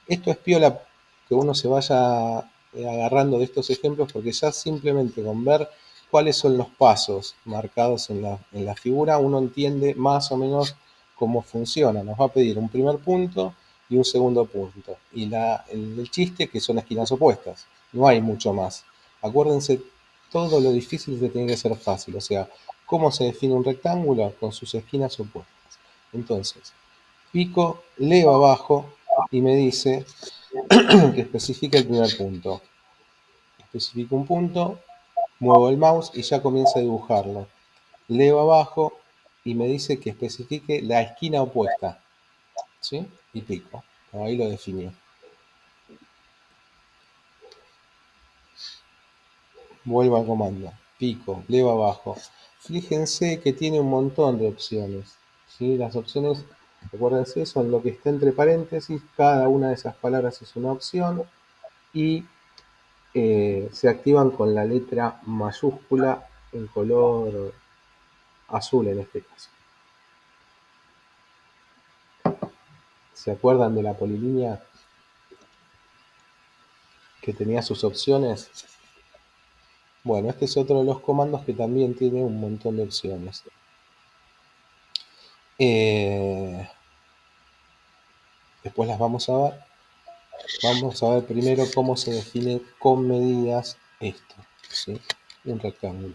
Esto es piola que uno se vaya agarrando de estos ejemplos, porque ya simplemente con ver cuáles son los pasos marcados en la figura, uno entiende más o menos cómo funciona. Nos va a pedir un primer punto y un segundo punto. Y el chiste que son esquinas opuestas. No hay mucho más. Acuérdense, todo lo difícil se tiene que ser fácil. O sea, ¿cómo se define un rectángulo? Con sus esquinas opuestas. Entonces, pico, leo abajo y me dice que especifique el primer punto. Especifico un punto, muevo el mouse y ya comienza a dibujarlo. Leo abajo y me dice que especifique la esquina opuesta. ¿Sí? Y pico. Ahí lo definió. Vuelvo al comando. Pico, leo abajo. Fíjense que tiene un montón de opciones. ¿Sí? Las opciones, acuérdense, son lo que está entre paréntesis. Cada una de esas palabras es una opción. Y se activan con la letra mayúscula en color azul en este caso. ¿Se acuerdan de la polilínea que tenía sus opciones? Bueno, este es otro de los comandos que también tiene un montón de opciones. Después las vamos a ver. Vamos a ver primero cómo se define con medidas esto, ¿sí? Un rectángulo.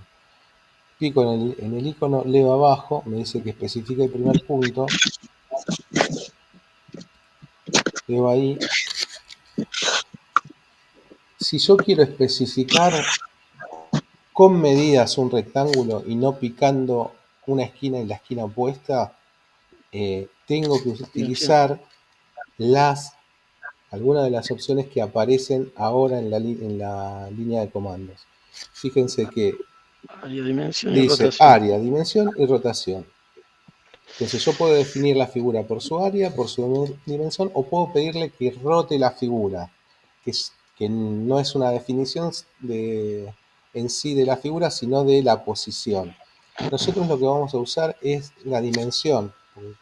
Pico en el icono, leo abajo, me dice que especifique el primer punto. Leo ahí. Si yo quiero especificar con medidas un rectángulo y no picando una esquina y la esquina opuesta, tengo que utilizar algunas de las opciones que aparecen ahora en la línea de comandos. Fíjense que Área, dimensión y dice rotación. área, dimensión y rotación. Entonces yo puedo definir la figura por su área, por su dimensión, o puedo pedirle que rote la figura, que no es una definición en sí de la figura, sino de la posición. Nosotros lo que vamos a usar es la dimensión,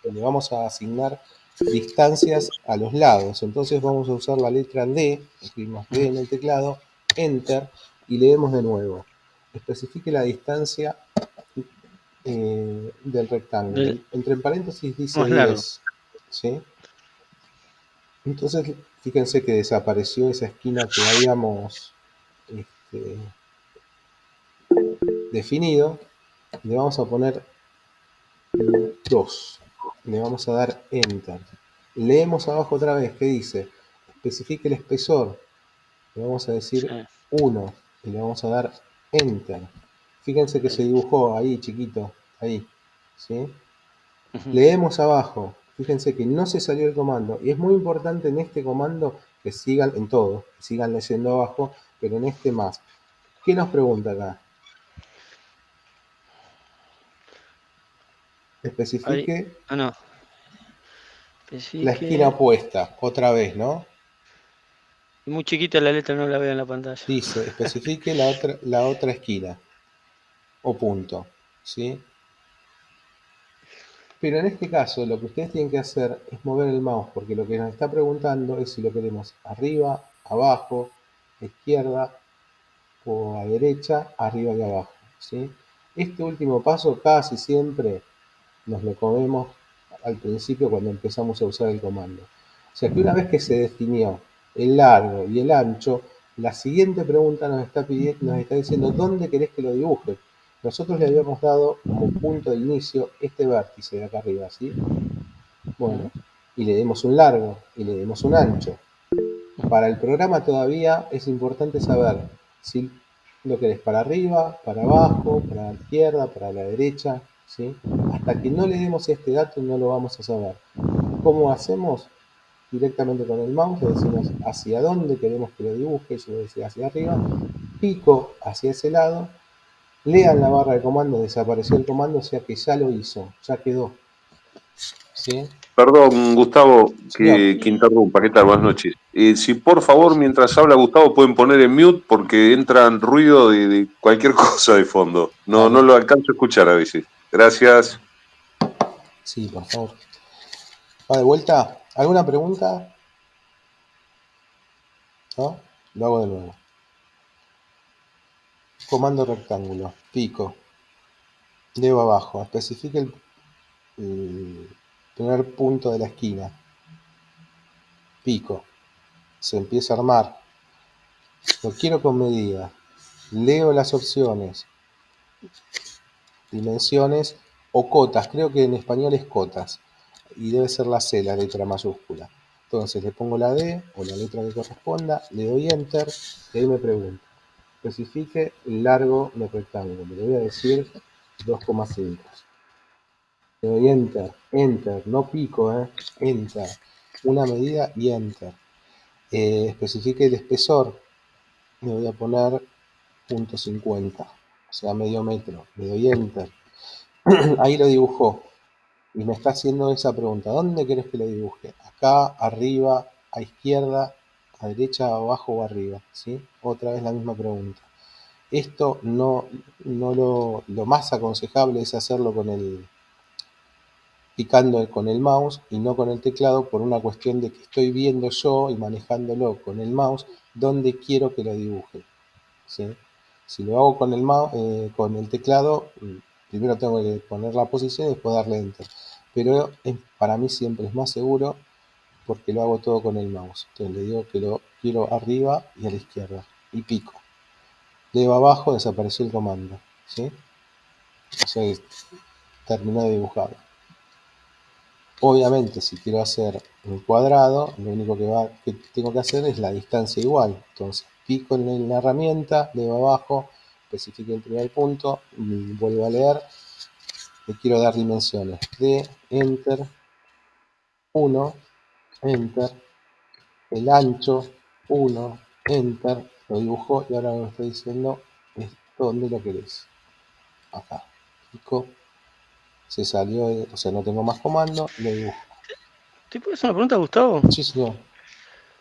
le vamos a asignar distancias a los lados. Entonces vamos a usar la letra D, escribimos D en el teclado, Enter, y leemos de nuevo. Especifique la distancia del rectángulo. Entre paréntesis dice Más largo. 10. ¿Sí? Entonces, fíjense que desapareció esa esquina que habíamos definido. Le vamos a poner 2. Le vamos a dar Enter. Leemos abajo otra vez que dice, especifique el espesor. Le vamos a decir 1 y le vamos a dar Enter. Fíjense que se dibujó ahí, chiquito, ahí. ¿Sí? Leemos abajo, fíjense que no se salió el comando, y es muy importante en este comando que sigan, en todo, que sigan leyendo abajo, pero en este más. ¿Qué nos pregunta acá? Especifique No. la esquina opuesta, otra vez, ¿no? Muy chiquita la letra, no la veo en la pantalla. Dice, especifique la otra esquina, o punto, ¿sí? Pero en este caso, lo que ustedes tienen que hacer es mover el mouse, porque lo que nos está preguntando es si lo queremos arriba, abajo, izquierda o a derecha, arriba y abajo, ¿sí? Este último paso casi siempre nos lo comemos al principio cuando empezamos a usar el comando. O sea que una vez que se definió el largo y el ancho, La siguiente pregunta nos está diciendo dónde querés que lo dibuje. Nosotros le habíamos dado como punto de inicio este vértice de acá arriba, ¿sí? Bueno, y le demos un largo y le demos un ancho. Para el programa todavía es importante saber si lo querés para arriba, para abajo, para la izquierda, para la derecha, ¿sí? Hasta que no le demos este dato no lo vamos a saber. ¿Cómo hacemos? Directamente con el mouse le decimos hacia dónde queremos que lo dibuje, yo le decía hacia arriba, pico hacia ese lado, lean la barra de comando, desapareció el comando, o sea que ya lo hizo, ya quedó. ¿Sí? Perdón, Gustavo, Señor. que interrumpa. ¿Qué tal? Buenas noches. Si por favor, mientras habla Gustavo, pueden poner en mute porque entran ruido de cualquier cosa de fondo. No lo alcanzo a escuchar a veces. Gracias. Sí, por favor. ¿Va de vuelta? ¿Alguna pregunta? ¿No? Lo hago de nuevo. Comando rectángulo, pico, dedo abajo, especifique el primer punto de la esquina, pico, se empieza a armar, lo quiero con medida, leo las opciones, dimensiones o cotas, creo que en español es cotas, y debe ser la C, la letra mayúscula. Entonces le pongo la D o la letra que corresponda, le doy Enter, y ahí me pregunta, especifique el largo del rectángulo, le voy a decir 2,5. Le doy Enter, Enter, no pico, Enter, una medida y Enter. Especifique el espesor, le voy a poner 0,50, o sea medio metro, le doy Enter. Ahí lo dibujó y me está haciendo esa pregunta, ¿dónde querés que lo dibuje? Acá, arriba, a izquierda, a derecha, abajo o arriba, ¿sí? Otra vez la misma pregunta. Esto no lo más aconsejable es hacerlo picando con el mouse y no con el teclado por una cuestión de que estoy viendo yo y manejándolo con el mouse donde quiero que lo dibuje, ¿sí? Si lo hago con el mouse, con el teclado, primero tengo que poner la posición y después darle enter, pero para mí siempre es más seguro porque lo hago todo con el mouse. Entonces le digo que lo quiero arriba y a la izquierda y pico. Dedo abajo, desapareció el comando, ¿sí? O sea que terminó de dibujar. Obviamente, si quiero hacer un cuadrado, lo único que tengo que hacer es la distancia igual. Entonces, pico en la herramienta, dedo abajo, especifique el primer punto, vuelvo a leer, le quiero dar dimensiones de Enter, 1, Enter, el ancho, 1, Enter, lo dibujó y ahora me está diciendo dónde lo querés. Acá, pico, se salió, o sea, no tengo más comando, lo dibujo. ¿Te puedo hacer una pregunta, Gustavo? Sí, señor.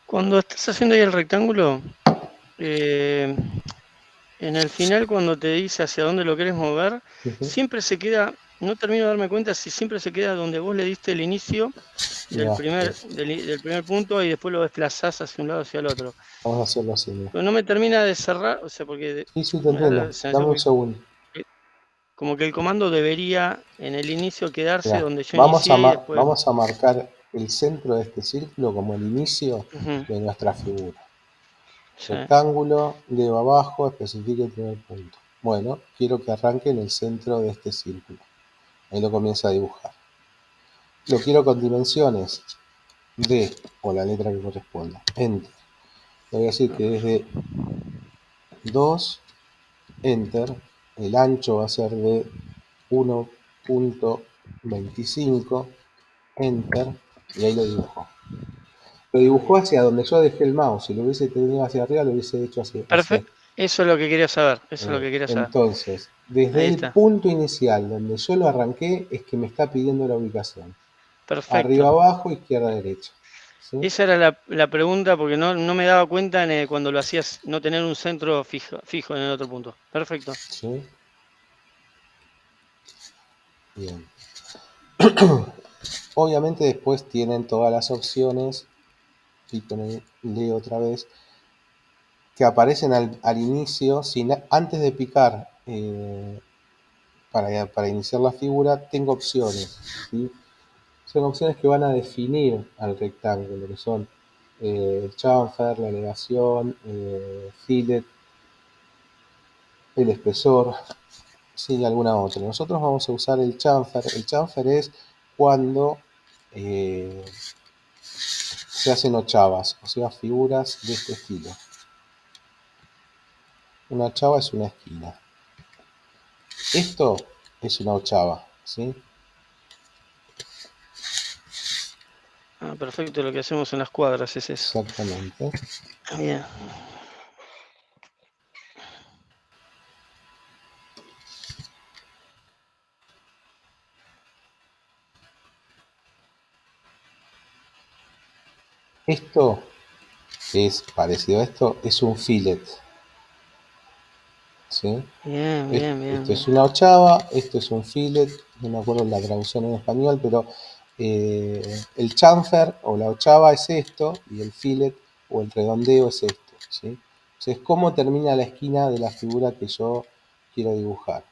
Cuando estás haciendo ahí el rectángulo, en el final cuando te dice hacia dónde lo querés mover, siempre se queda, no termino de darme cuenta si siempre se queda donde vos le diste el inicio del primer punto y después lo desplazás hacia un lado hacia el otro. Vamos a hacerlo así. Mira. Pero no me termina de cerrar, o sea, porque Sí, te entiendo. Dame un segundo. como que el comando debería en el inicio quedarse Mirá, donde yo inicié y después... vamos a marcar el centro de este círculo como el inicio de nuestra figura. Sí. Rectángulo, dedo abajo, especifique el primer punto. Bueno, quiero que arranque en el centro de este círculo. Ahí lo comienza a dibujar. Lo quiero con dimensiones D o la letra que corresponda. Enter. Le voy a decir que desde 2, Enter, el ancho va a ser de 1.25, Enter, y ahí lo dibujó. Lo dibujó hacia donde yo dejé el mouse. Si lo hubiese tenido hacia arriba, lo hubiese hecho hacia... Perfecto. Eso es lo que quería saber. Eso es lo que quería saber. Entonces, desde el punto inicial donde yo lo arranqué, es que me está pidiendo la ubicación. Perfecto. Arriba, abajo, izquierda, derecha. ¿Sí? Esa era la pregunta porque no me daba cuenta cuando lo hacías no tener un centro fijo en el otro punto. Perfecto. ¿Sí? Bien. Obviamente después tienen todas las opciones, pico en leo otra vez, que aparecen al inicio, antes de picar para iniciar la figura, tengo opciones, ¿sí? Son opciones que van a definir al rectángulo, que son el chamfer, la elevación, fillet, el espesor, sí, alguna otra. Nosotros vamos a usar el chamfer. El chamfer es cuando se hacen ochavas, o sea, figuras de este estilo. Una ochava es una esquina. Esto es una ochava, ¿sí? Ah, perfecto, lo que hacemos en las cuadras es eso. Exactamente. Bien. Esto es parecido a esto, es un fillet, ¿sí? Bien, bien, bien. Esto es una ochava, esto es un fillet, no me acuerdo la traducción en español, pero el chamfer o la ochava es esto y el fillet o el redondeo es esto, ¿sí? Entonces, ¿cómo termina la esquina de la figura que yo quiero dibujar?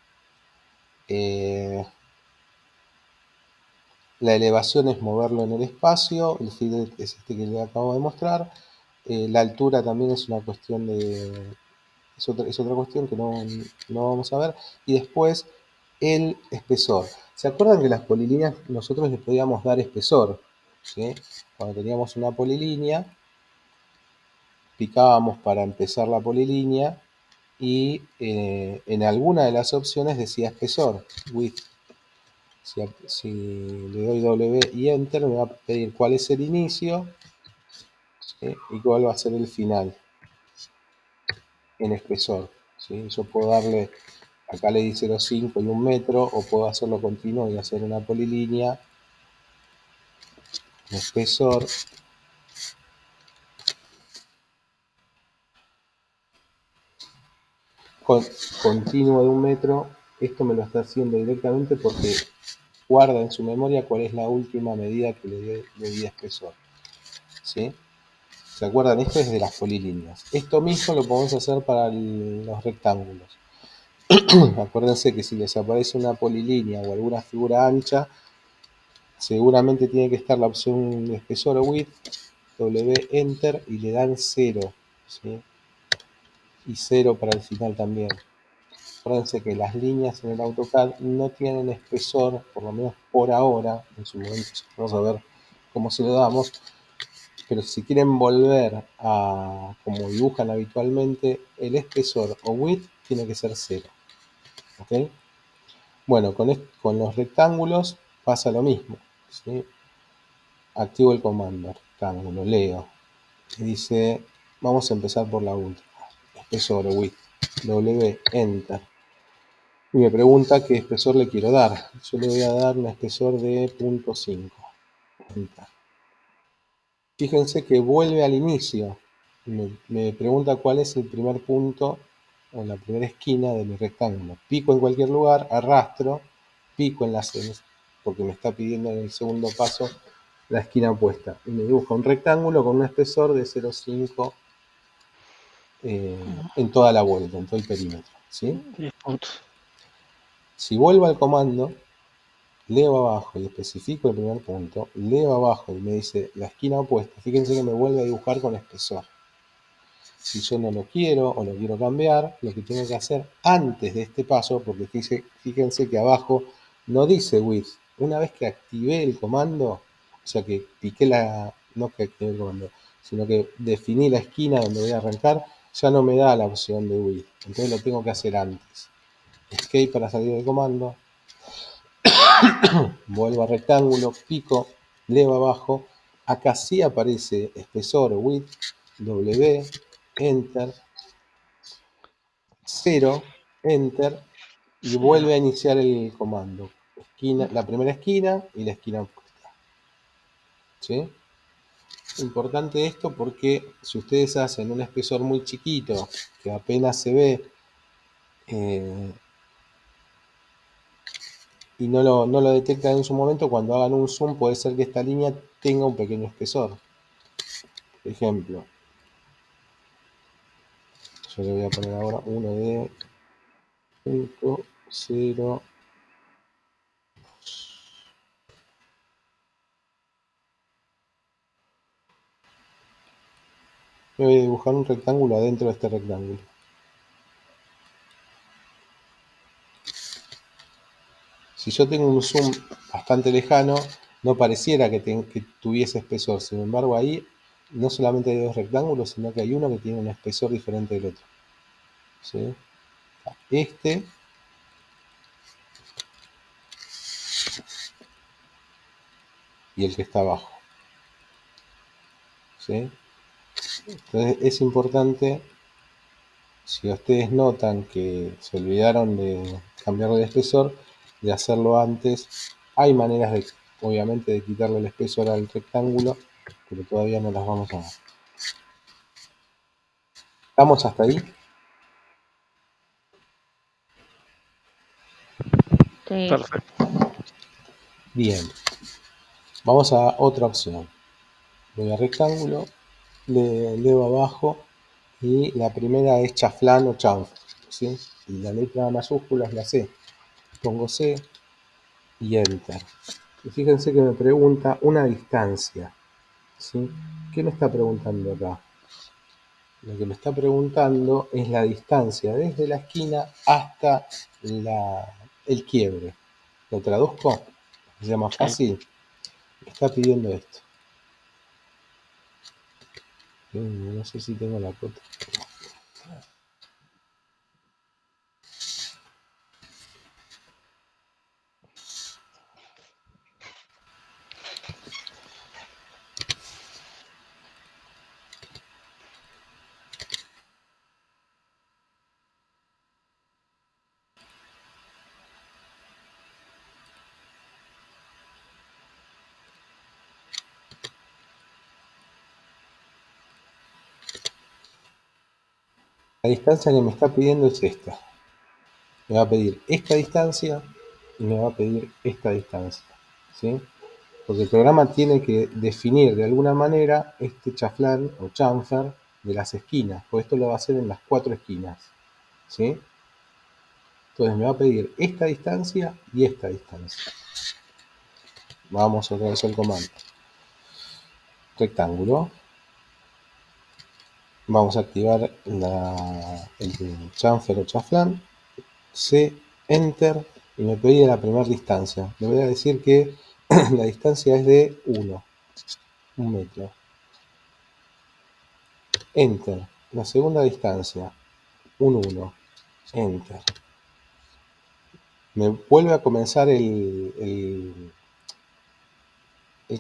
La elevación es moverlo en el espacio, el fillet es este que le acabo de mostrar, la altura también es una cuestión de... Es otra cuestión que no vamos a ver. Y después el espesor. ¿Se acuerdan que las polilíneas nosotros les podíamos dar espesor? ¿Sí? Cuando teníamos una polilínea, picábamos para empezar la polilínea y en alguna de las opciones decía espesor, width. Si le doy W y Enter, me va a pedir cuál es el inicio, ¿sí? Y cuál va a ser el final en espesor, ¿sí? Yo puedo darle, acá le di 0,5 y 1 metro, o puedo hacerlo continuo y hacer una polilínea en espesor. Continuo de 1 metro, esto me lo está haciendo directamente porque guarda en su memoria cuál es la última medida que le di de espesor, ¿sí? ¿Se acuerdan? Esto es de las polilíneas. Esto mismo lo podemos hacer para los rectángulos. Acuérdense que si les aparece una polilínea o alguna figura ancha, seguramente tiene que estar la opción de espesor o width, W, Enter, y le dan 0, ¿sí? Y 0 para el final también. Acuérdense que las líneas en el AutoCAD no tienen espesor, por lo menos por ahora, en su momento vamos a ver cómo se lo damos, pero si quieren volver a como dibujan habitualmente, el espesor o width tiene que ser 0. ¿Ok? Bueno, con los rectángulos pasa lo mismo, ¿sí? Activo el comando rectángulo, leo, y dice, vamos a empezar por la última, espesor o width, W, Enter. Y me pregunta qué espesor le quiero dar. Yo le voy a dar un espesor de 0.5. Enter. Fíjense que vuelve al inicio. Me pregunta cuál es el primer punto o la primera esquina de mi rectángulo. Pico en cualquier lugar, arrastro, pico en las porque me está pidiendo en el segundo paso la esquina opuesta. Y me dibuja un rectángulo con un espesor de 0,5 en toda la vuelta, en todo el perímetro, ¿sí? 10 puntos. Si vuelvo al comando, leo abajo y especifico el primer punto, leo abajo y me dice la esquina opuesta, fíjense que me vuelve a dibujar con espesor. Si yo no lo quiero o lo quiero cambiar, lo que tengo que hacer antes de este paso, porque fíjense que abajo no dice width. Una vez que activé el comando, o sea que piqué no que activé el comando, sino que definí la esquina donde voy a arrancar, ya no me da la opción de width. Entonces lo tengo que hacer antes. Escape para salir del comando. Vuelvo a rectángulo, pico, leo abajo. Acá sí aparece espesor, width, W, Enter, 0, Enter, y vuelve a iniciar el comando. La primera esquina y la esquina opuesta. ¿Sí? Importante esto porque si ustedes hacen un espesor muy chiquito, que apenas se ve, y no lo detectan en su momento, cuando hagan un zoom puede ser que esta línea tenga un pequeño espesor. Por ejemplo, yo le voy a poner ahora 1 de 0. Yo voy a dibujar un rectángulo adentro de este rectángulo. Si yo tengo un zoom bastante lejano, no pareciera que tuviese espesor. Sin embargo, ahí no solamente hay dos rectángulos, sino que hay uno que tiene un espesor diferente del otro. ¿Sí? Este y el que está abajo. ¿Sí? Entonces es importante, si ustedes notan que se olvidaron de cambiarle el espesor, de hacerlo antes. Hay maneras de, obviamente, de quitarle el espesor al rectángulo, pero todavía no las vamos a ver. ¿Estamos hasta ahí? Sí. Perfecto. Bien. Vamos a otra opción. Voy a rectángulo, le leo abajo y la primera es chaflán o chanfle, ¿sí? Y la letra mayúscula es la C. Pongo C y Enter. Y fíjense que me pregunta una distancia, ¿sí? ¿Qué me está preguntando acá? Lo que me está preguntando es la distancia desde la esquina hasta el quiebre. ¿Lo traduzco? ¿Se llama Sí. fácil? Me está pidiendo esto. No sé si tengo la foto. La distancia que me está pidiendo es esta. Me va a pedir esta distancia y me va a pedir esta distancia, ¿sí? Porque el programa tiene que definir de alguna manera este chaflán o chamfer de las esquinas, porque esto lo va a hacer en las 4 esquinas, ¿sí? Entonces me va a pedir esta distancia y esta distancia. Vamos otra vez al comando. Rectángulo. Vamos a activar el chamfer o chaflán. C, Enter, y me pide la primera distancia. Le voy a decir que la distancia es de 1 metro. Enter. La segunda distancia, un 1. Enter. Me vuelve a comenzar el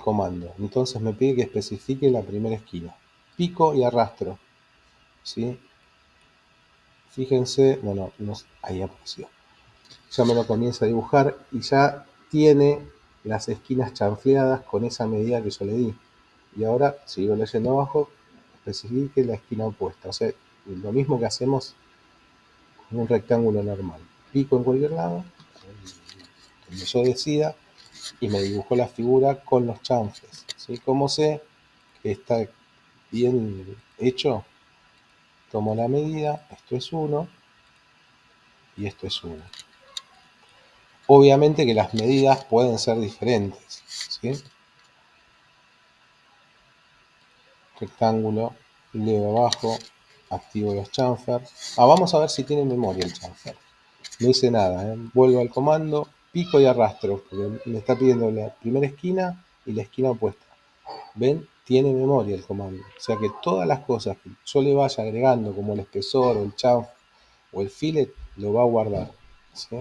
comando. Entonces me pide que especifique la primera esquina. Pico y arrastro, ¿sí? Fíjense, bueno, ahí apareció. Ya me lo comienza a dibujar y ya tiene las esquinas chanfleadas con esa medida que yo le di. Y ahora sigo leyendo abajo, especifique la esquina opuesta. O sea, lo mismo que hacemos con un rectángulo normal. Pico en cualquier lado, donde yo decida, y me dibujó la figura con los chanfles. ¿Sí? ¿Cómo sé que está bien hecho? Tomo la medida, esto es 1 y esto es 1. Obviamente que las medidas pueden ser diferentes, ¿sí? Rectángulo, leo abajo, activo los chamfer. Vamos a ver si tiene memoria el chamfer. No hice nada, vuelvo al comando, pico y arrastro, porque me está pidiendo la primera esquina y la esquina opuesta. ¿Ven? Tiene memoria el comando. O sea que todas las cosas que yo le vaya agregando, como el espesor, o el chamfer, o el fillet, lo va a guardar, ¿sí?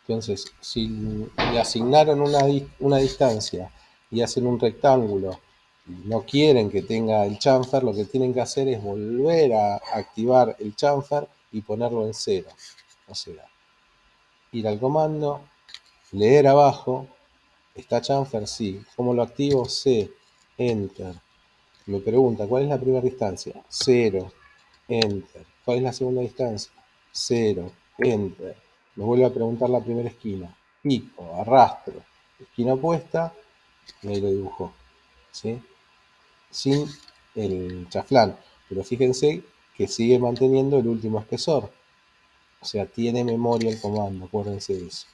Entonces, si le asignaron una distancia y hacen un rectángulo y no quieren que tenga el chamfer, lo que tienen que hacer es volver a activar el chamfer y ponerlo en 0. O sea, ir al comando, leer abajo, ¿está chamfer? Sí. ¿Cómo lo activo? C, Enter. Me pregunta, ¿cuál es la primera distancia? 0, Enter. ¿Cuál es la segunda distancia? 0, Enter. Me vuelve a preguntar la primera esquina. Pico, arrastro, esquina opuesta, y ahí lo dibujó, ¿sí? Sin el chaflán. Pero fíjense que sigue manteniendo el último espesor. O sea, tiene memoria el comando, acuérdense de eso.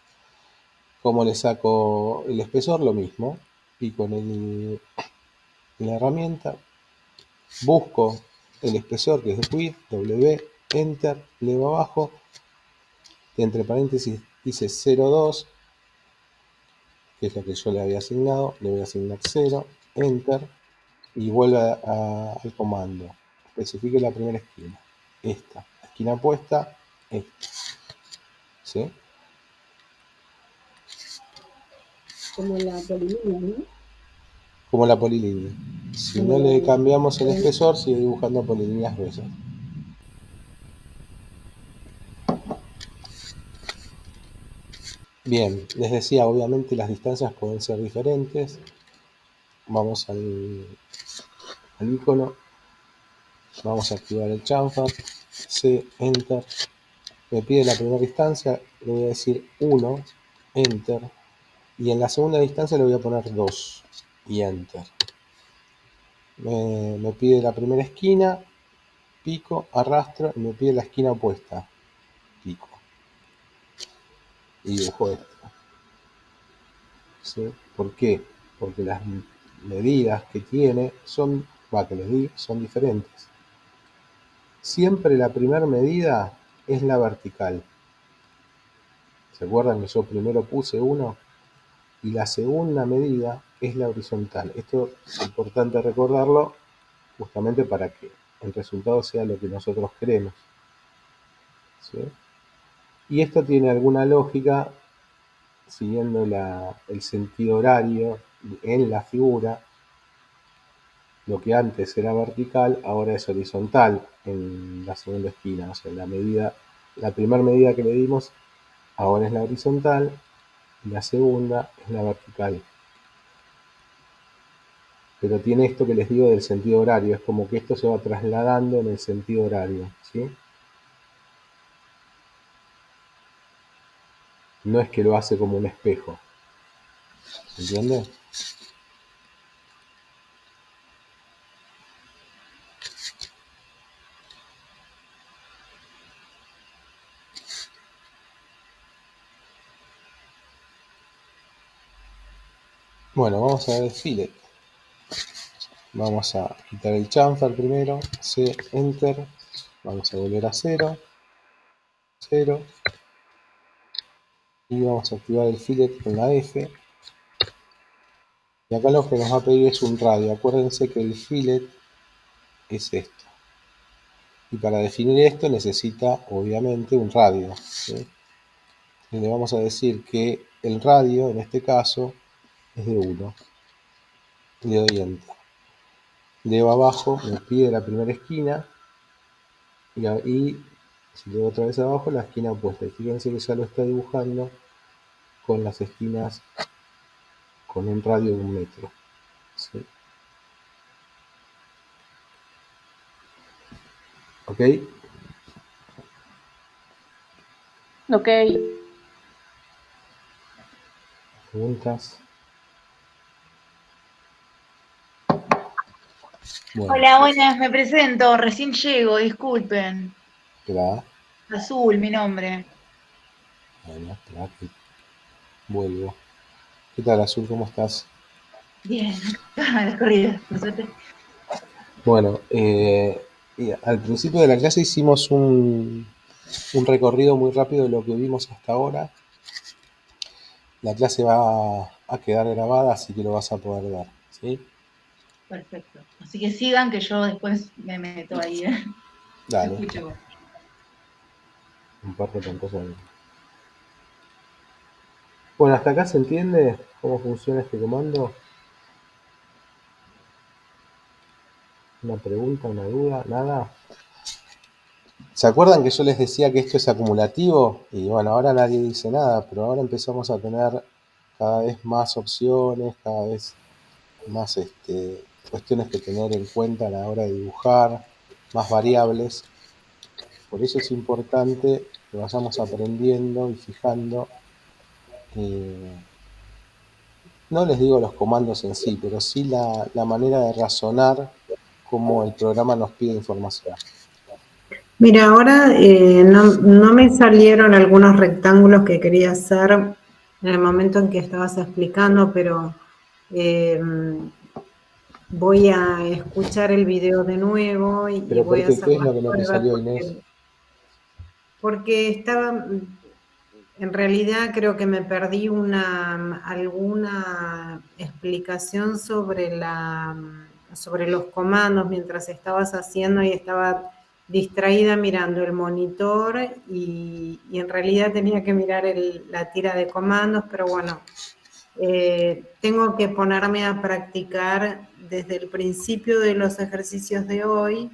¿Cómo le saco el espesor? Lo mismo. Pico en la herramienta, busco el espesor que es de width, W, Enter, leo abajo, entre paréntesis dice 0,2, que es lo que yo le había asignado, le voy a asignar 0, Enter, y vuelve al comando. Especifique la primera esquina, esta, esquina opuesta, esta, ¿sí? Como la polilínea, ¿no? Como la polilínea. Si no le cambiamos el espesor, sigue dibujando polilíneas gruesas. Bien, les decía, obviamente las distancias pueden ser diferentes. Vamos al icono, vamos a activar el chamfer, C, Enter. Me pide la primera distancia, le voy a decir 1, Enter. Y en la segunda distancia le voy a poner 2 y Enter. Me pide la primera esquina, pico, arrastro y me pide la esquina opuesta, pico. Y dibujo esto. ¿Sí? ¿Por qué? Porque las medidas que tiene que les di, son diferentes. Siempre la primera medida es la vertical. ¿Se acuerdan que yo primero puse 1? Y la segunda medida es la horizontal. Esto es importante recordarlo justamente para que el resultado sea lo que nosotros queremos. ¿Sí? Y esto tiene alguna lógica siguiendo el sentido horario en la figura. Lo que antes era vertical, ahora es horizontal en la segunda esquina. O sea, la primera medida que le dimos ahora es la horizontal y la segunda es la vertical. Pero tiene esto que les digo del sentido horario, es como que esto se va trasladando en el sentido horario, ¿sí? No es que lo hace como un espejo, ¿entiende? Bueno, vamos a ver el fillet. Vamos a quitar el chamfer primero, C, Enter, vamos a volver a 0, 0, y vamos a activar el fillet con la F. Y acá lo que nos va a pedir es un radio. Acuérdense que el fillet es esto. Y para definir esto necesita, obviamente, un radio, ¿sí? Y le vamos a decir que el radio, en este caso, es de 1. Le doy Enter. Leo abajo, me pide la primera esquina. Y si leo otra vez abajo, la esquina opuesta. Y fíjense que ya lo está dibujando con las esquinas con un radio de 1 metro. ¿Sí? ¿Ok? Ok. ¿Preguntas? Bueno, Hola, buenas, me presento, recién llego, disculpen. espera. Azul, mi nombre. Bueno, espera que vuelvo. ¿Qué tal, Azul? ¿Cómo estás? Bien, las corridas, por suerte. Bueno, al principio de la clase hicimos un recorrido muy rápido de lo que vimos hasta ahora. La clase va a quedar grabada, así que lo vas a poder ver, ¿sí? Perfecto. Así que sigan que yo después me meto ahí. Dale. Escucho. Comparto pantalla. Bueno, ¿hasta acá se entiende cómo funciona este comando? ¿Una pregunta, una duda? ¿Nada? ¿Se acuerdan que yo les decía que esto es acumulativo? Y bueno, ahora nadie dice nada, pero ahora empezamos a tener cada vez más opciones, cada vez más cuestiones que tener en cuenta a la hora de dibujar, más variables. Por eso es importante que vayamos aprendiendo y fijando, no les digo los comandos en sí, pero sí la manera de razonar cómo el programa nos pide información. Mira, ahora no me salieron algunos rectángulos que quería hacer en el momento en que estabas explicando, pero Voy a escuchar el video de nuevo y Pero voy ¿por a qué? hacer ¿Qué es las lo que no te pruebas salió, Inés? porque estaba, en realidad creo que me perdí alguna explicación sobre los comandos mientras estabas haciendo y estaba distraída mirando el monitor y en realidad tenía que mirar la tira de comandos, pero bueno, tengo que ponerme a practicar desde el principio de los ejercicios de hoy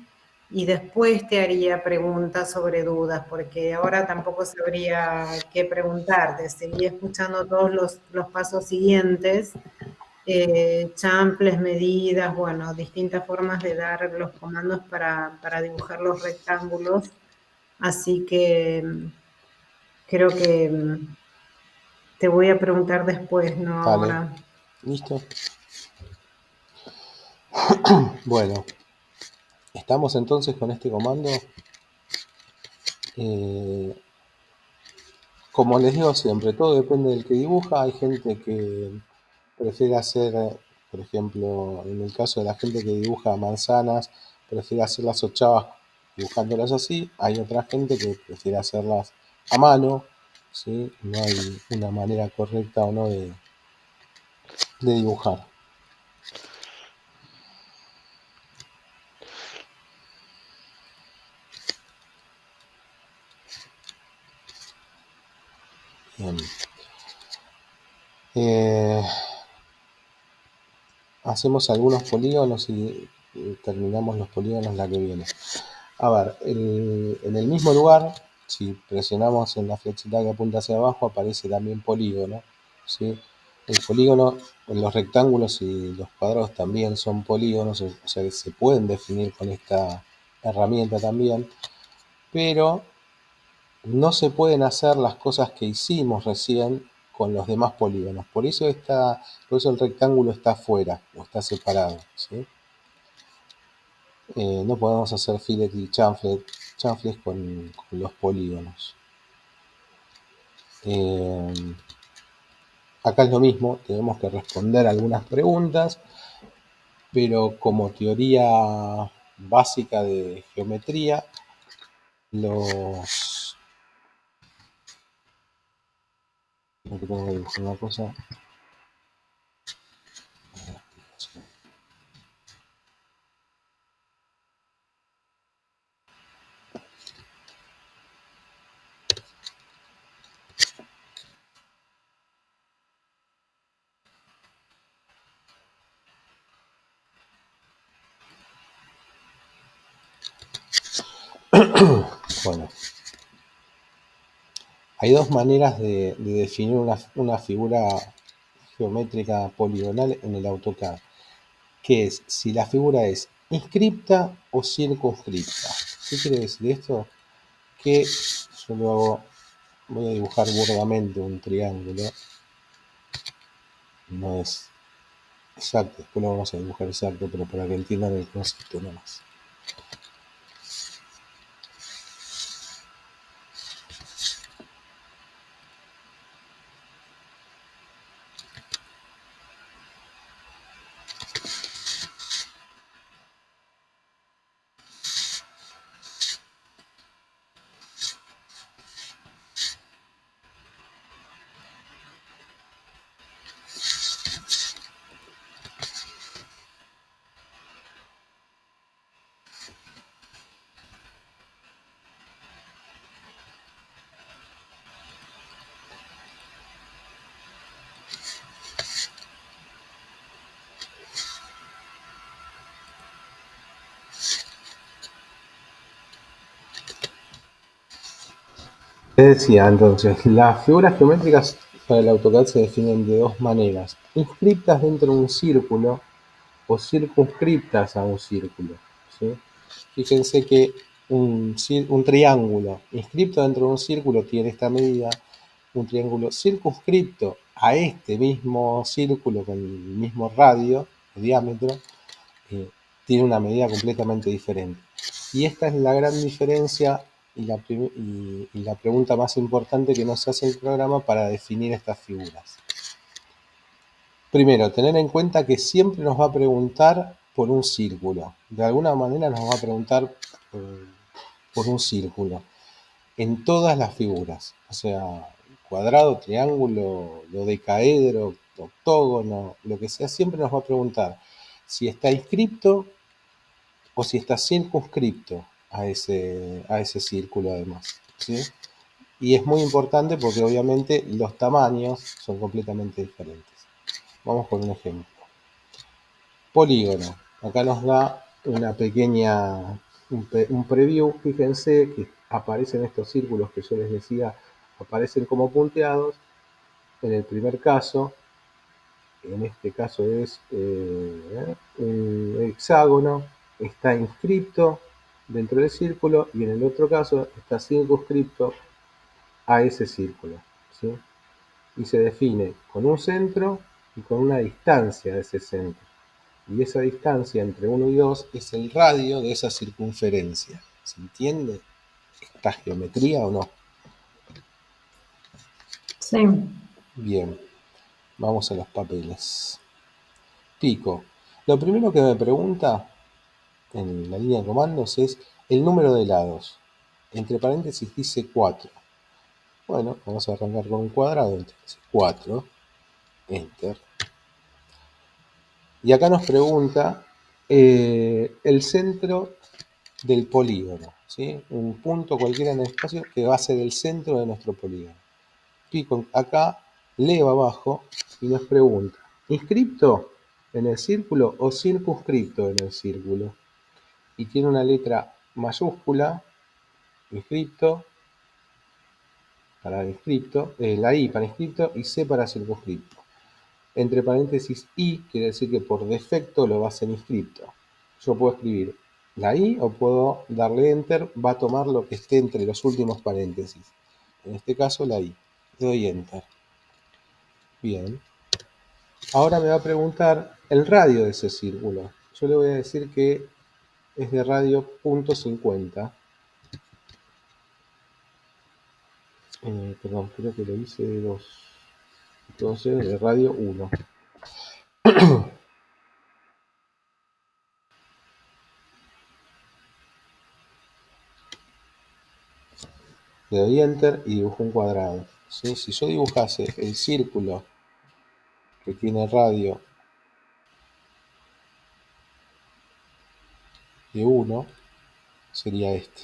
y después te haría preguntas sobre dudas, porque ahora tampoco sabría qué preguntarte. Seguí escuchando todos los pasos siguientes, champles, medidas, bueno, distintas formas de dar los comandos para dibujar los rectángulos. Así que creo que te voy a preguntar después, no Dale. ahora. ¿Listo? Bueno, estamos entonces con este comando. Como les digo siempre, todo depende del que dibuja. Hay gente que prefiere hacer, por ejemplo, en el caso de la gente que dibuja manzanas, prefiere hacer las ochavas dibujándolas así. Hay otra gente que prefiere hacerlas a mano, ¿sí? No hay una manera correcta o no de dibujar. Bien. Hacemos algunos polígonos y terminamos los polígonos la que viene. A ver, en el mismo lugar, si presionamos en la flechita que apunta hacia abajo, aparece también polígono, ¿sí? El polígono, los rectángulos y los cuadrados también son polígonos, o sea que se pueden definir con esta herramienta también, pero no se pueden hacer las cosas que hicimos recién con los demás polígonos. Por eso el rectángulo está afuera o está separado, ¿sí? No podemos hacer fillet y chanfles con los polígonos. Acá es lo mismo, tenemos que responder algunas preguntas, pero como teoría básica de geometría, tengo que dibujar una cosa. Bueno, hay dos maneras de definir una figura geométrica poligonal en el AutoCAD, que es si la figura es inscripta o circunscripta. ¿Qué quiere decir esto? Que yo lo hago, voy a dibujar burdamente un triángulo, no es exacto, después lo vamos a dibujar exacto, pero para que entiendan el concepto nomás. Les decía entonces, las figuras geométricas para el AutoCAD se definen de dos maneras: inscriptas dentro de un círculo o circunscriptas a un círculo, ¿sí? Fíjense que un triángulo inscripto dentro de un círculo tiene esta medida, un triángulo circunscripto a este mismo círculo con el mismo radio, el diámetro, tiene una medida completamente diferente. Y esta es la gran diferencia y la pregunta más importante que nos hace el programa para definir estas figuras. Primero, tener en cuenta que siempre nos va a preguntar por un círculo. De alguna manera nos va a preguntar por un círculo en todas las figuras, o sea, cuadrado, triángulo, dodecaedro, octógono, lo que sea, siempre nos va a preguntar si está inscripto o si está circunscripto a ese círculo además, ¿sí? Y es muy importante porque obviamente los tamaños son completamente diferentes. Vamos por un ejemplo. Polígono. Acá nos da una pequeña, un preview. Fíjense que aparecen estos círculos que yo les decía, aparecen como punteados. En el primer caso, en este caso es un hexágono, está inscripto dentro del círculo y en el otro caso está circunscripto a ese círculo, ¿sí? Y se define con un centro y con una distancia de ese centro. Y esa distancia entre 1 y 2 es el radio de esa circunferencia. ¿Se entiende esta geometría o no? Sí. Bien, vamos a los papeles. Pico. Lo primero que me pregunta en la línea de comandos es el número de lados. Entre paréntesis dice 4. Bueno, vamos a arrancar con un cuadrado, entonces 4, enter. Y acá nos pregunta el centro del polígono, ¿sí? Un punto cualquiera en el espacio que va a ser el centro de nuestro polígono. Pico acá, leo abajo y nos pregunta, ¿inscripto en el círculo o circunscripto en el círculo? Y tiene una letra mayúscula, inscripto, para inscripto, la I para inscripto y C para circunscripto. Entre paréntesis I quiere decir que por defecto lo va a hacer inscripto. Yo puedo escribir la I o puedo darle enter, va a tomar lo que esté entre los últimos paréntesis. En este caso la I. Le doy enter. Bien. Ahora me va a preguntar el radio de ese círculo. Yo le voy a decir que es de radio .50. Perdón, creo que lo hice de 2. Entonces, de radio 1. Le doy enter y dibujo un cuadrado, ¿sí? Si yo dibujase el círculo que tiene radio de 1, sería este.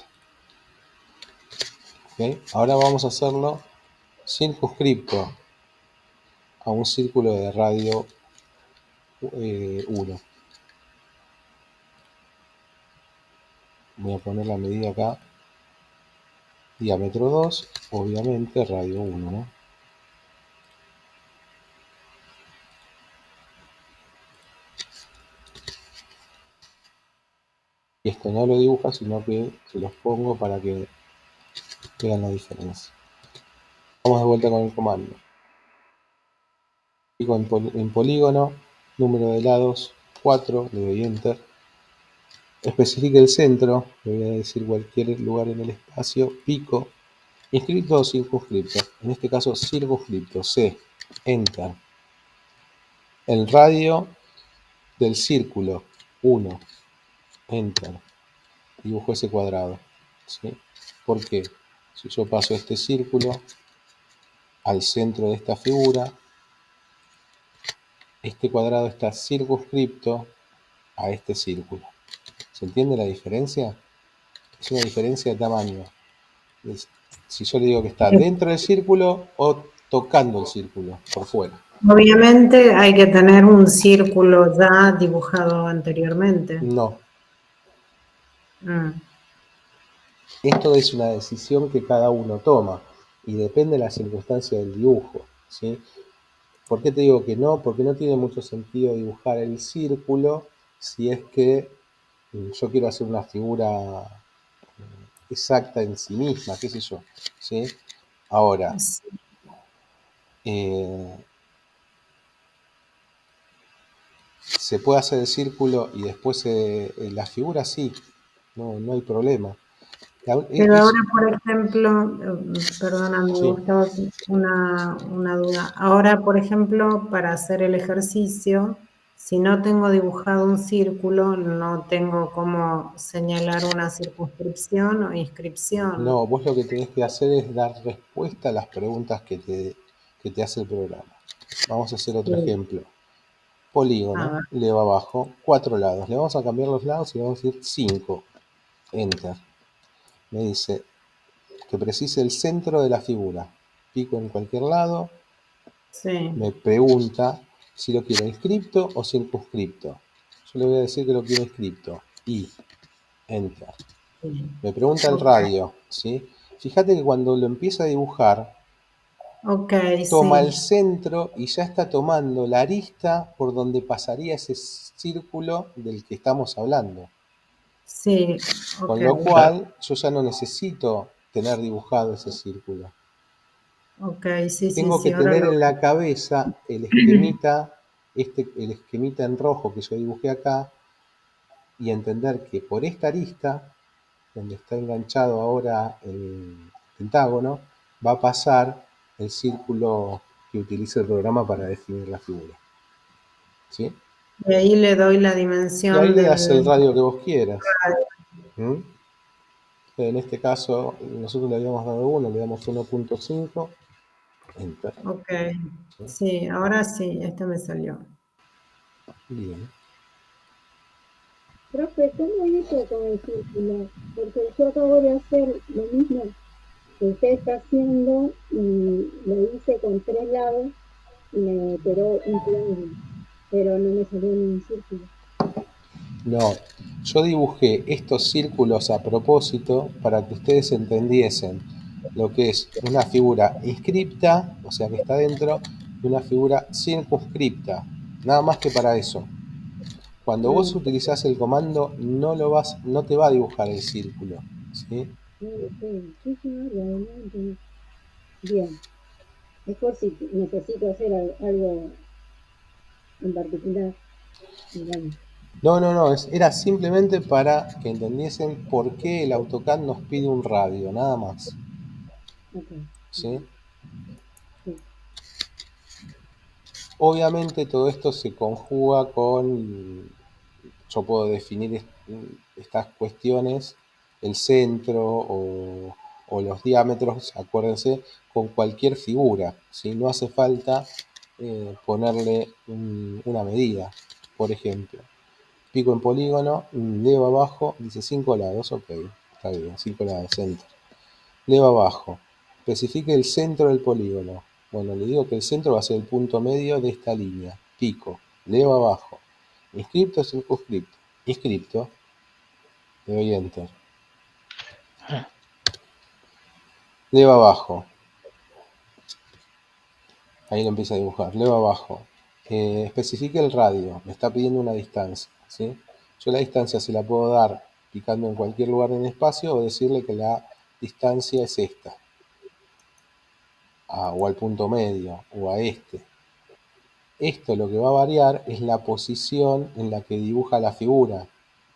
¿Okay? Ahora vamos a hacerlo circunscripto a un círculo de radio 1. Voy a poner la medida acá. Diámetro 2, obviamente radio 1, ¿no? Y esto no lo dibuja, sino que se los pongo para que vean la diferencia. Vamos de vuelta con el comando. Clico en polígono, número de lados 4, le doy enter. Especifique el centro, le voy a decir cualquier lugar en el espacio, pico, inscripto o circunscripto, en este caso circunscripto, C, enter. El radio del círculo 1, enter. Dibujo ese cuadrado, ¿sí? ¿Por qué? Si yo paso este círculo al centro de esta figura, este cuadrado está circunscripto a este círculo. ¿Se entiende la diferencia? Es una diferencia de tamaño. Si yo le digo que está dentro del círculo o tocando el círculo, por fuera. Obviamente hay que tener un círculo ya dibujado anteriormente. No. Mm. Esto es una decisión que cada uno toma y depende de la circunstancia del dibujo, ¿sí? ¿Por qué te digo que no? Porque no tiene mucho sentido dibujar el círculo si es que yo quiero hacer una figura exacta en sí misma, qué sé yo, ¿sí? Ahora, se puede hacer el círculo y después la figura sí, no hay problema. Pero ahora, por ejemplo, perdóname, Sí. Gustavo, una duda. Ahora, por ejemplo, para hacer el ejercicio, Si no tengo dibujado un círculo, no tengo cómo señalar una circunscripción o inscripción. No, vos lo que tenés que hacer es dar respuesta a las preguntas que te hace el programa. Vamos a hacer otro Sí. ejemplo. Polígono, le va abajo, 4 lados. Le vamos a cambiar los lados y le vamos a decir 5. Enter. Me dice que precise el centro de la figura. Pico en cualquier lado. Sí. Me pregunta si lo quiero inscripto o circunscripto. Yo le voy a decir que lo quiero inscripto. Y enter. Sí. Me pregunta el radio, ¿sí? Fíjate que cuando lo empieza a dibujar, toma el centro y ya está tomando la arista por donde pasaría ese círculo del que estamos hablando. Sí, Con lo cual, yo ya no necesito tener dibujado ese círculo. Tengo que tener en la cabeza el esquemita, el esquemita en rojo que yo dibujé acá, y entender que por esta arista, donde está enganchado ahora el pentágono, va a pasar el círculo que utiliza el programa para definir la figura. ¿Sí? Y ahí le doy la dimensión. Y ahí le das el radio que vos quieras. ¿Mm? En este caso, nosotros le habíamos dado 1, le damos 1.5. Enter. Ok, sí, ahora sí, este me salió. Bien. Profe, ¿cómo hizo con el círculo? Porque yo acabo de hacer lo mismo que usted está haciendo y lo hice con 3 lados y me quedó un triángulo, pero no me salió ni un círculo. No, yo dibujé estos círculos a propósito para que ustedes entendiesen lo que es una figura inscripta, o sea que está dentro, y una figura circunscripta, nada más que para eso. Cuando vos utilizás el comando no te va a dibujar el círculo, ¿sí? Bien, es por si necesito hacer algo en particular. Digamos. No, era simplemente para que entendiesen por qué el AutoCAD nos pide un radio, nada más. ¿Sí? Obviamente todo esto se conjuga con, yo puedo definir estas cuestiones, el centro o los diámetros, acuérdense, con cualquier figura, ¿sí? No hace falta ponerle una medida. Por ejemplo, pico en polígono, levo abajo, dice 5 lados, ok, está bien, 5 lados, centro. Levo abajo, especifique el centro del polígono. Bueno, le digo que el centro va a ser el punto medio de esta línea. Pico, leo abajo. Inscripto, circunscripto. Inscripto. Le doy enter. Leo abajo. Ahí lo empieza a dibujar. Leo abajo. Especifique el radio. Me está pidiendo una distancia, ¿sí? Yo la distancia se la puedo dar picando en cualquier lugar en el espacio o decirle que la distancia es esta. O al punto medio, o a este. Esto lo que va a variar es la posición en la que dibuja la figura,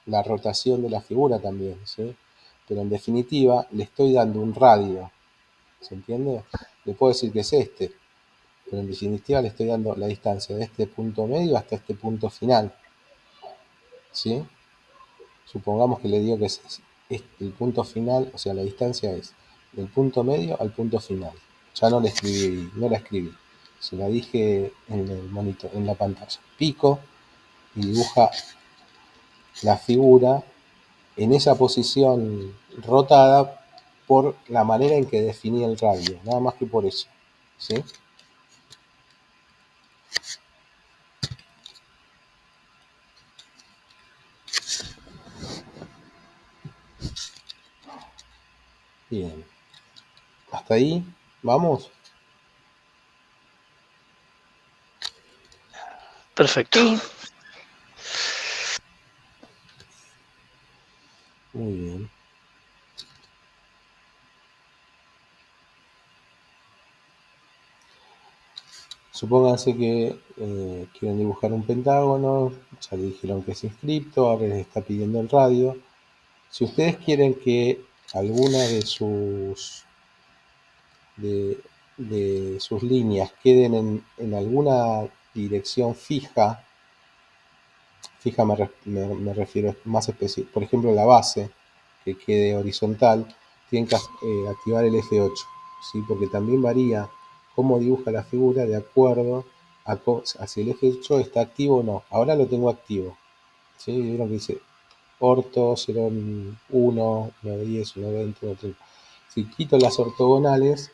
la rotación de la figura también, ¿sí? Pero en definitiva le estoy dando un radio, ¿se entiende? Le puedo decir que es este, pero en definitiva le estoy dando la distancia de este punto medio hasta este punto final, ¿sí? Supongamos que le digo que es el punto final, o sea, la distancia es del punto medio al punto final. Ya no la escribí, se la dije en el monitor, en la pantalla. Pico y dibuja la figura en esa posición rotada por la manera en que definí el radio, nada más que por eso, ¿sí? Bien. ¿Hasta ahí? ¿Vamos? Perfecto. Sí. Muy bien. Supónganse que quieren dibujar un pentágono, ya le dijeron que es inscripto, ahora les está pidiendo el radio. Si ustedes quieren que alguna de sus líneas queden en alguna dirección fija, fija me refiero más específico. Por ejemplo, la base que quede horizontal tiene que activar el F8, ¿sí? Porque también varía cómo dibuja la figura de acuerdo a si el F8 está activo o no. Ahora lo tengo activo, ¿sí? Vieron que dice orto 0,1, 1,10, 1,20, 1,30. Si quito las ortogonales,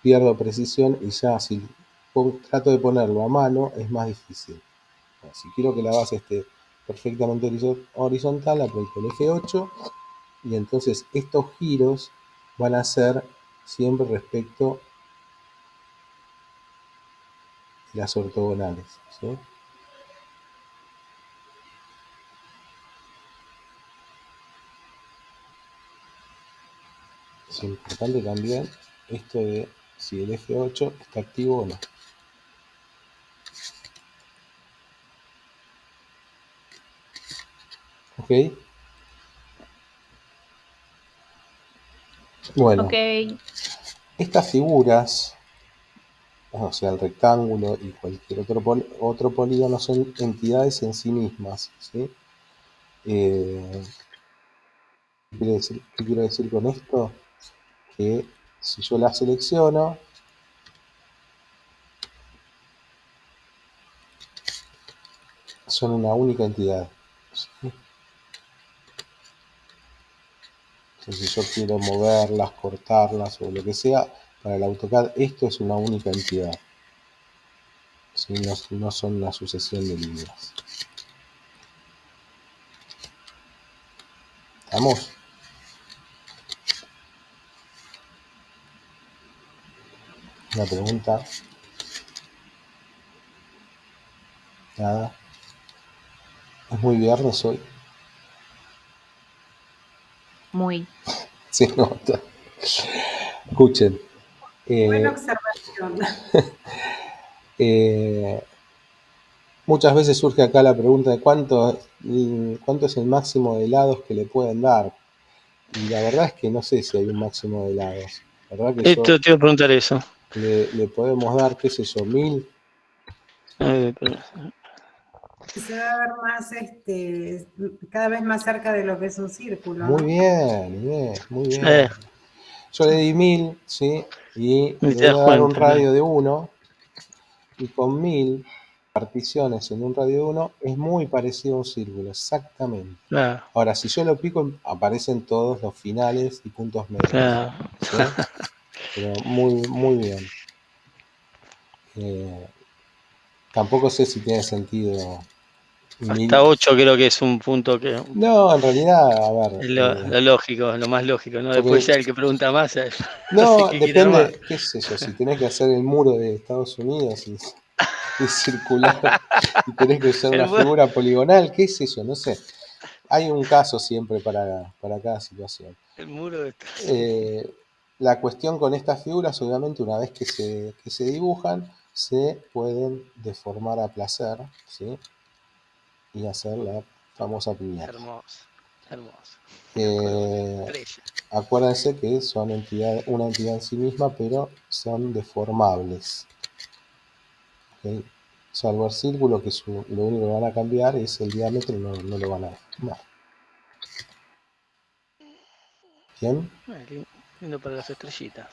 pierdo precisión y ya si trato de ponerlo a mano es más difícil. Si quiero que la base esté perfectamente horizontal, aprieto el F8 y entonces estos giros van a ser siempre respecto de las ortogonales, ¿sí? Es importante también esto de si el F8 está activo o no. ¿Ok? Bueno, Ok. estas figuras, o sea, el rectángulo y cualquier otro polígono son entidades en sí mismas, ¿sí? ¿Qué quiero decir con esto? Que si yo la selecciono, son una única entidad, ¿sí? Entonces, si yo quiero moverlas, cortarlas o lo que sea, para el AutoCAD esto es una única entidad, ¿sí? No son una sucesión de líneas. ¿Estamos? Una pregunta. Nada. Es muy viernes hoy. Muy. Se nota. Escuchen. Buena observación. Muchas veces surge acá la pregunta de cuánto es el máximo de helados que le pueden dar. Y la verdad es que no sé si hay un máximo de helados. La verdad que Esto te iba a preguntar eso. le podemos dar, qué sé yo, 1000. Se va a ver más, cada vez más cerca de lo que es un círculo, Muy ¿no? bien, muy bien. Yo le di 1000, ¿sí? Y Ni le te voy das a dar un cuenta, radio de 1. Y con 1000 particiones en un radio de 1 es muy parecido a un círculo, exactamente. Claro, Ahora, si yo lo pico, aparecen todos los finales y puntos medios, claro. ¿sí? Pero muy, muy bien. Tampoco sé si tiene sentido. Hasta 8 creo que es un punto que No, en realidad, a ver. es lo lógico, lo más lógico, ¿no? Después Porque ya el que pregunta más, no sé no, qué quiere armar. depende, qué sé yo, si tenés que hacer el muro de Estados Unidos y circular y tenés que usar El una mu- figura poligonal, qué sé yo, no sé. Hay un caso siempre para cada situación. el muro de La cuestión con estas figuras, obviamente, una vez que se dibujan, se pueden deformar a placer, ¿sí? Y hacer la famosa piñata. hermoso, hermoso. Eh, Estrella. Acuérdense que son una entidad en sí misma, pero son deformables. ¿Okay? Salvo el círculo, que lo único que van a cambiar es el diámetro, no lo van a deformar. ¿Bien? Lindo para las estrellitas.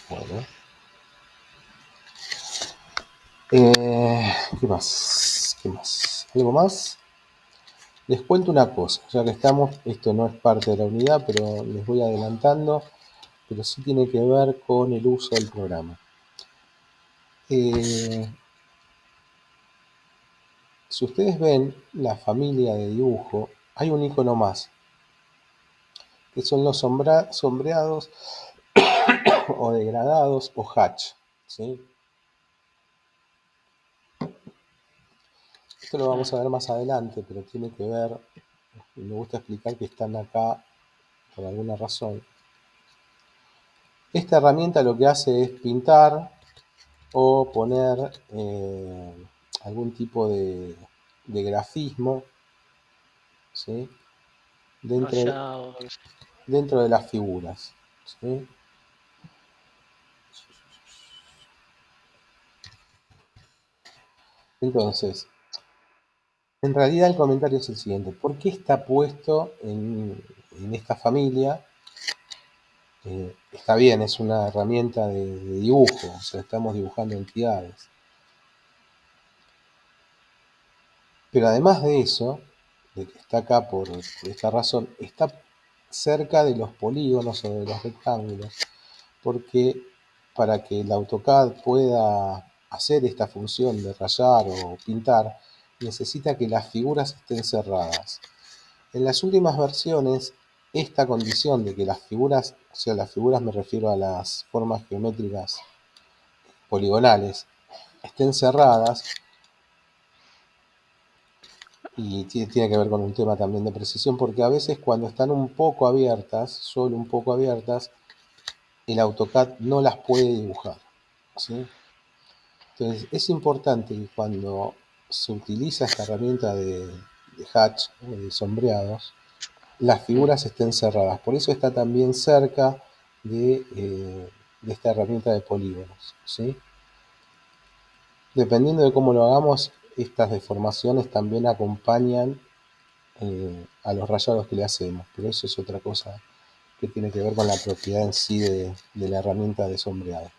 Bueno. ¿Qué más? ¿Qué más? ¿Algo más? Les cuento una cosa, ya que estamos, esto no es parte de la unidad, pero les voy adelantando, pero sí tiene que ver con el uso del programa. Si ustedes ven la familia de dibujo, hay un icono más, que son los sombreados o degradados o hatch, ¿sí? Esto lo vamos a ver más adelante, pero tiene que ver, y me gusta explicar que están acá por alguna razón. Esta herramienta lo que hace es pintar o poner algún tipo de grafismo, ¿sí? dentro de las figuras, ¿sí? Entonces, En realidad el comentario es el siguiente: ¿por qué está puesto en esta familia? Está bien, es una herramienta de dibujo, o sea, estamos dibujando entidades. Pero además de eso, de que está acá por esta razón, está cerca de los polígonos o de los rectángulos, porque para que el AutoCAD pueda hacer esta función de rayar o pintar, necesita que las figuras estén cerradas. En las últimas versiones, esta condición de que las figuras, o sea, las figuras me refiero a las formas geométricas poligonales, estén cerradas, y tiene que ver con un tema también de precisión, porque a veces cuando están un poco abiertas, solo un poco abiertas, el AutoCAD no las puede dibujar, ¿sí? Entonces es importante que cuando se utiliza esta herramienta de hatch, de sombreados, las figuras estén cerradas. Por eso está también cerca de esta herramienta de polígonos, ¿sí? Dependiendo de cómo lo hagamos, estas deformaciones también acompañan a los rayados que le hacemos, pero eso es otra cosa que tiene que ver con la propiedad en sí de la herramienta de sombreado.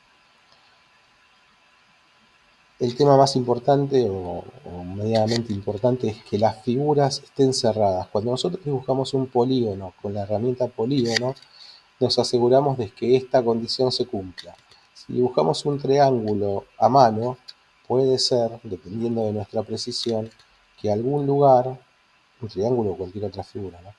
El tema más importante o medianamente importante es que las figuras estén cerradas. Cuando nosotros dibujamos un polígono con la herramienta polígono, nos aseguramos de que esta condición se cumpla. Si dibujamos un triángulo a mano, puede ser, dependiendo de nuestra precisión, que algún lugar, un triángulo o cualquier otra figura, ¿no?,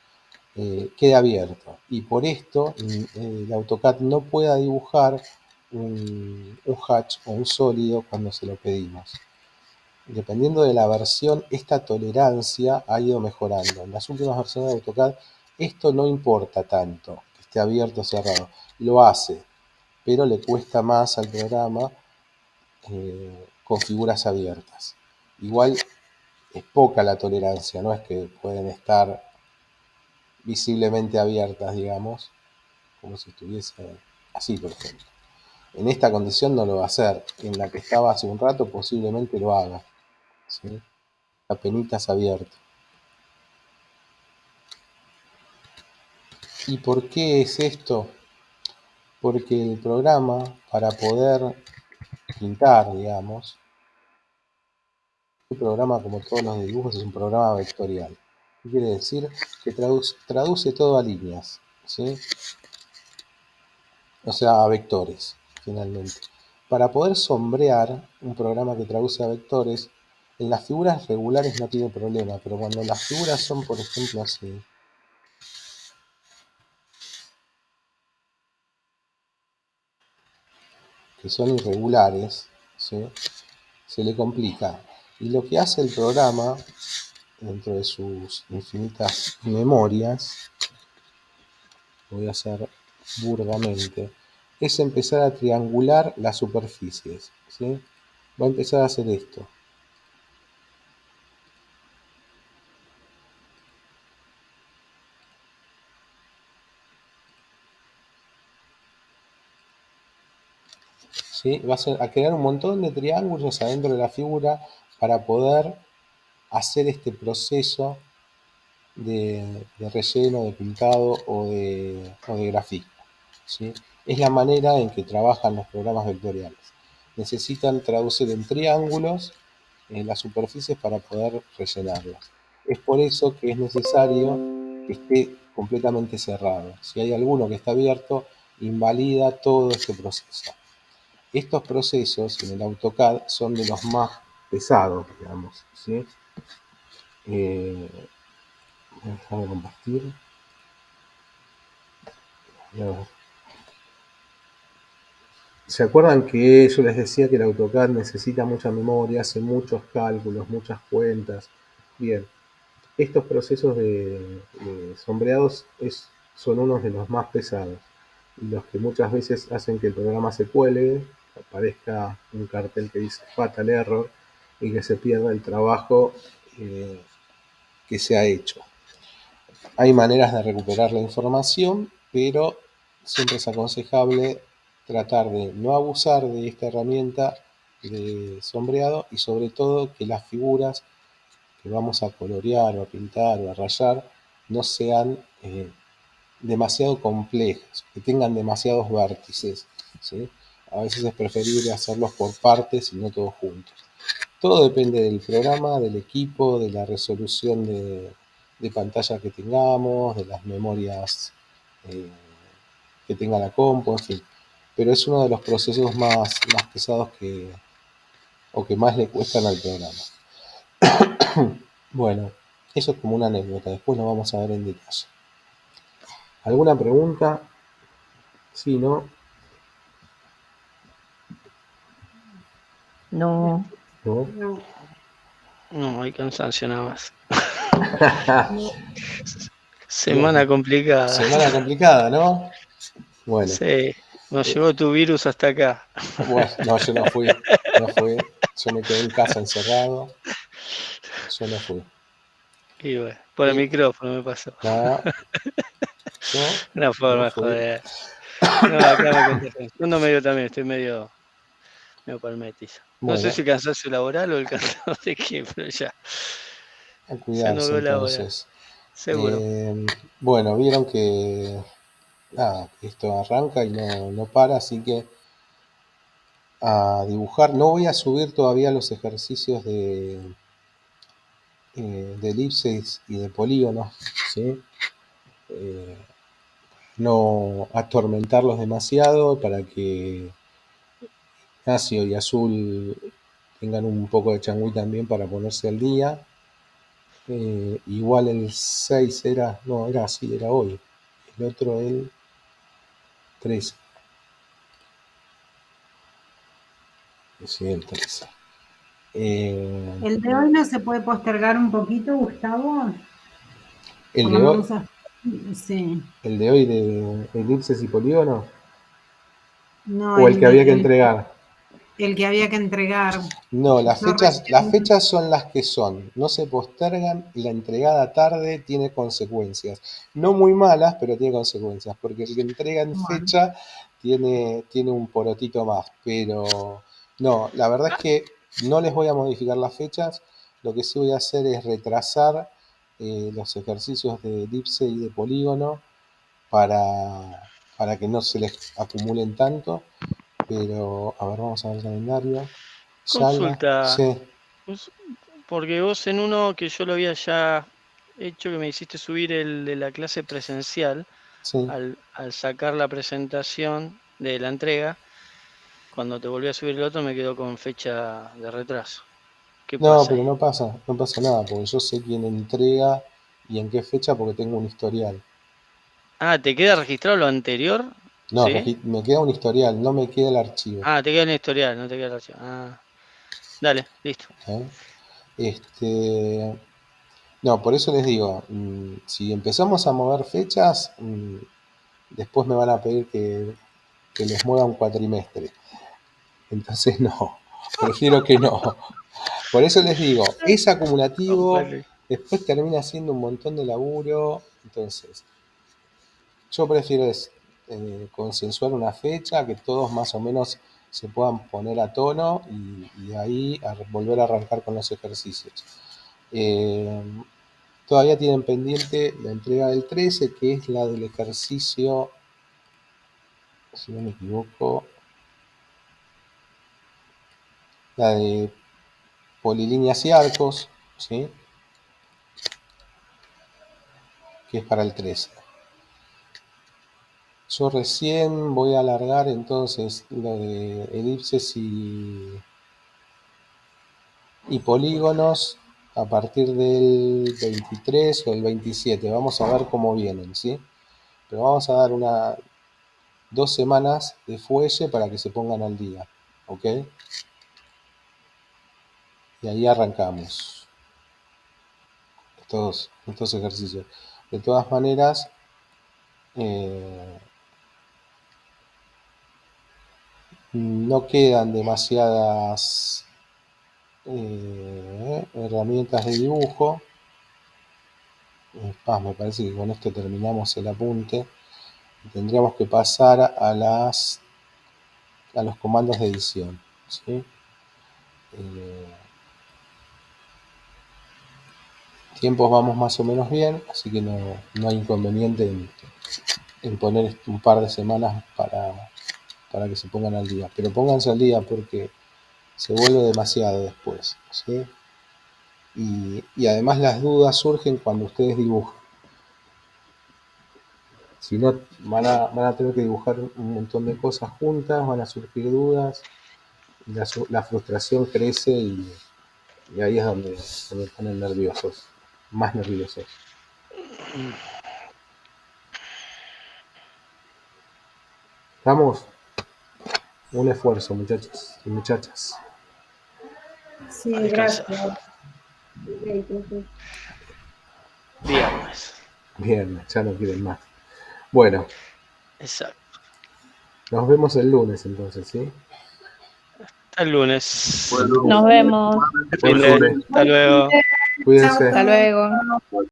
quede abierto, y por esto el AutoCAD no pueda dibujar un hatch o un sólido cuando se lo pedimos. Dependiendo de la versión, esta tolerancia ha ido mejorando. En las últimas versiones de AutoCAD esto no importa tanto, que esté abierto o cerrado, lo hace, pero le cuesta más al programa con figuras abiertas. Igual es poca la tolerancia, no es que pueden estar visiblemente abiertas, digamos, como si estuviese así, por ejemplo. En esta condición no lo va a hacer. En la que estaba hace un rato posiblemente lo haga, ¿sí? Apenitas abierto. ¿Y por qué es esto? Porque el programa, para poder pintar, digamos, el programa, como todos los dibujos, es un programa vectorial. ¿Qué quiere decir? Que traduce todo a líneas, ¿sí? O sea, a vectores, finalmente. Para poder sombrear, un programa que traduce a vectores, en las figuras regulares no tiene problema, pero cuando las figuras son, por ejemplo, así, que son irregulares, ¿sí?, se le complica. Y lo que hace el programa, dentro de sus infinitas memorias, lo voy a hacer burdamente, es empezar a triangular las superficies, ¿sí? Va a empezar a hacer esto. ¿Sí? Va a crear un montón de triángulos adentro de la figura para poder hacer este proceso de relleno, de pintado o de grafismo, ¿sí? Es la manera en que trabajan los programas vectoriales. Necesitan traducir en triángulos las superficies para poder rellenarlas. Es por eso que es necesario que esté completamente cerrado. Si hay alguno que está abierto, invalida todo este proceso. Estos procesos en el AutoCAD son de los más pesados, digamos, ¿sí? Déjame compartir. ¿Se acuerdan que yo les decía que el AutoCAD necesita mucha memoria, hace muchos cálculos, muchas cuentas? Bien, estos procesos de sombreados son unos de los más pesados, y los que muchas veces hacen que el programa se cuelgue, aparezca un cartel que dice Fatal Error, y que se pierda el trabajo que se ha hecho. Hay maneras de recuperar la información, pero siempre es aconsejable tratar de no abusar de esta herramienta de sombreado, y sobre todo que las figuras que vamos a colorear o a pintar o a rayar no sean demasiado complejas, que tengan demasiados vértices, ¿sí? A veces es preferible hacerlos por partes y no todos juntos. Todo depende del programa, del equipo, de la resolución de pantalla que tengamos, de las memorias que tenga la compu, en fin. Pero es uno de los procesos más pesados o que más le cuestan al programa. Bueno, eso es como una anécdota, después lo vamos a ver en detalle. ¿Alguna pregunta? Sí, ¿no? No, ¿No? No, no, hay cansancio nada más. no, Semana complicada. Semana complicada, ¿no? Bueno, Sí, nos llevó tu virus hasta acá. bueno, no, yo no fui, yo me quedé en casa encerrado, yo no fui. Y bueno, por el Y, micrófono me pasó. no, yo Una no forma de fui. joder. No, acá me contagian. Yo no medio también, estoy medio palmetizo. No sé Bueno, si el cansancio laboral o el cansancio de qué, pero ya. a Ya no cuidarse veo la hora. entonces. Seguro. Bueno, vieron que nada, esto arranca y no para, así que a dibujar. No voy a subir todavía los ejercicios de elipses y de polígonos, ¿sí? No atormentarlos demasiado para que Ignacio y Azul tengan un poco de changüí también para ponerse al día. Igual el 6 era, no, era así, era hoy. El otro el 13. Sí, el 13. ¿El de hoy no se puede postergar un poquito, Gustavo? El Por de lo hoy, menos, sí. el de hoy de elipses y polígonos, No, o el que había que entregar. el que había que entregar. No, Yo las recién, fechas son las que son, no se postergan y la entregada tarde tiene consecuencias. No muy malas, pero tiene consecuencias, porque el que entrega en bueno, fecha tiene un porotito más, pero no, la verdad es que no les voy a modificar las fechas, lo que sí voy a hacer es retrasar los ejercicios de elipse y de polígono para que no se les acumulen tanto, pero a ver, vamos a ver el calendario. Consulta. Sí, Porque vos en uno que yo lo había ya hecho, que me hiciste subir el de la clase presencial, sí. al sacar la presentación de la entrega, cuando te volví a subir el otro me quedó con fecha de retraso. ¿Qué No, pasa pero ahí? no pasa nada, porque yo sé quién entrega y en qué fecha porque tengo un historial. Ah, ¿te queda registrado lo anterior? No, ¿Sí? me queda un historial, no me queda el archivo. Ah, te queda en el historial, no te queda el archivo. Ah, dale, listo. ¿Eh? No, por eso les digo, si empezamos a mover fechas, después me van a pedir que les mueva un cuatrimestre. Entonces no, prefiero que no. Por eso les digo, es acumulativo, después termina siendo un montón de laburo. Entonces, yo prefiero consensuar una fecha, que todos más o menos se puedan poner a tono y ahí volver a arrancar con los ejercicios. Eh, Todavía tienen pendiente la entrega del 13, que es la del ejercicio, si no me equivoco, la de polilíneas y arcos, ¿sí? Que es para el 13. Yo recién voy a alargar entonces lo de elipses y polígonos a partir del 23 o el 27. Vamos a ver cómo vienen, ¿sí? Pero vamos a dar 2 semanas de fuelle para que se pongan al día, ¿ok? Y ahí arrancamos estos ejercicios. De todas maneras, no quedan demasiadas herramientas de dibujo. Me parece que con esto terminamos el apunte. Tendríamos que pasar a los comandos de edición, ¿sí? Tiempos vamos más o menos bien, así que no hay inconveniente en poner un par de semanas para que se pongan al día. Pero pónganse al día porque se vuelve demasiado después, ¿sí? Y además las dudas surgen cuando ustedes dibujan. Si no, van a tener que dibujar un montón de cosas juntas, van a surgir dudas, y la frustración crece y ahí es donde se ponen nerviosos, más nerviosos. ¿Estamos? Un esfuerzo, muchachos y muchachas. Sí, A descansar. gracias. Ok, profe. Viernes. Bien, ya no quieren más. Bueno, Exacto. nos vemos el lunes entonces, ¿sí? Hasta el lunes. Bueno, Nos vemos. Hasta luego. Cuídense. Hasta luego.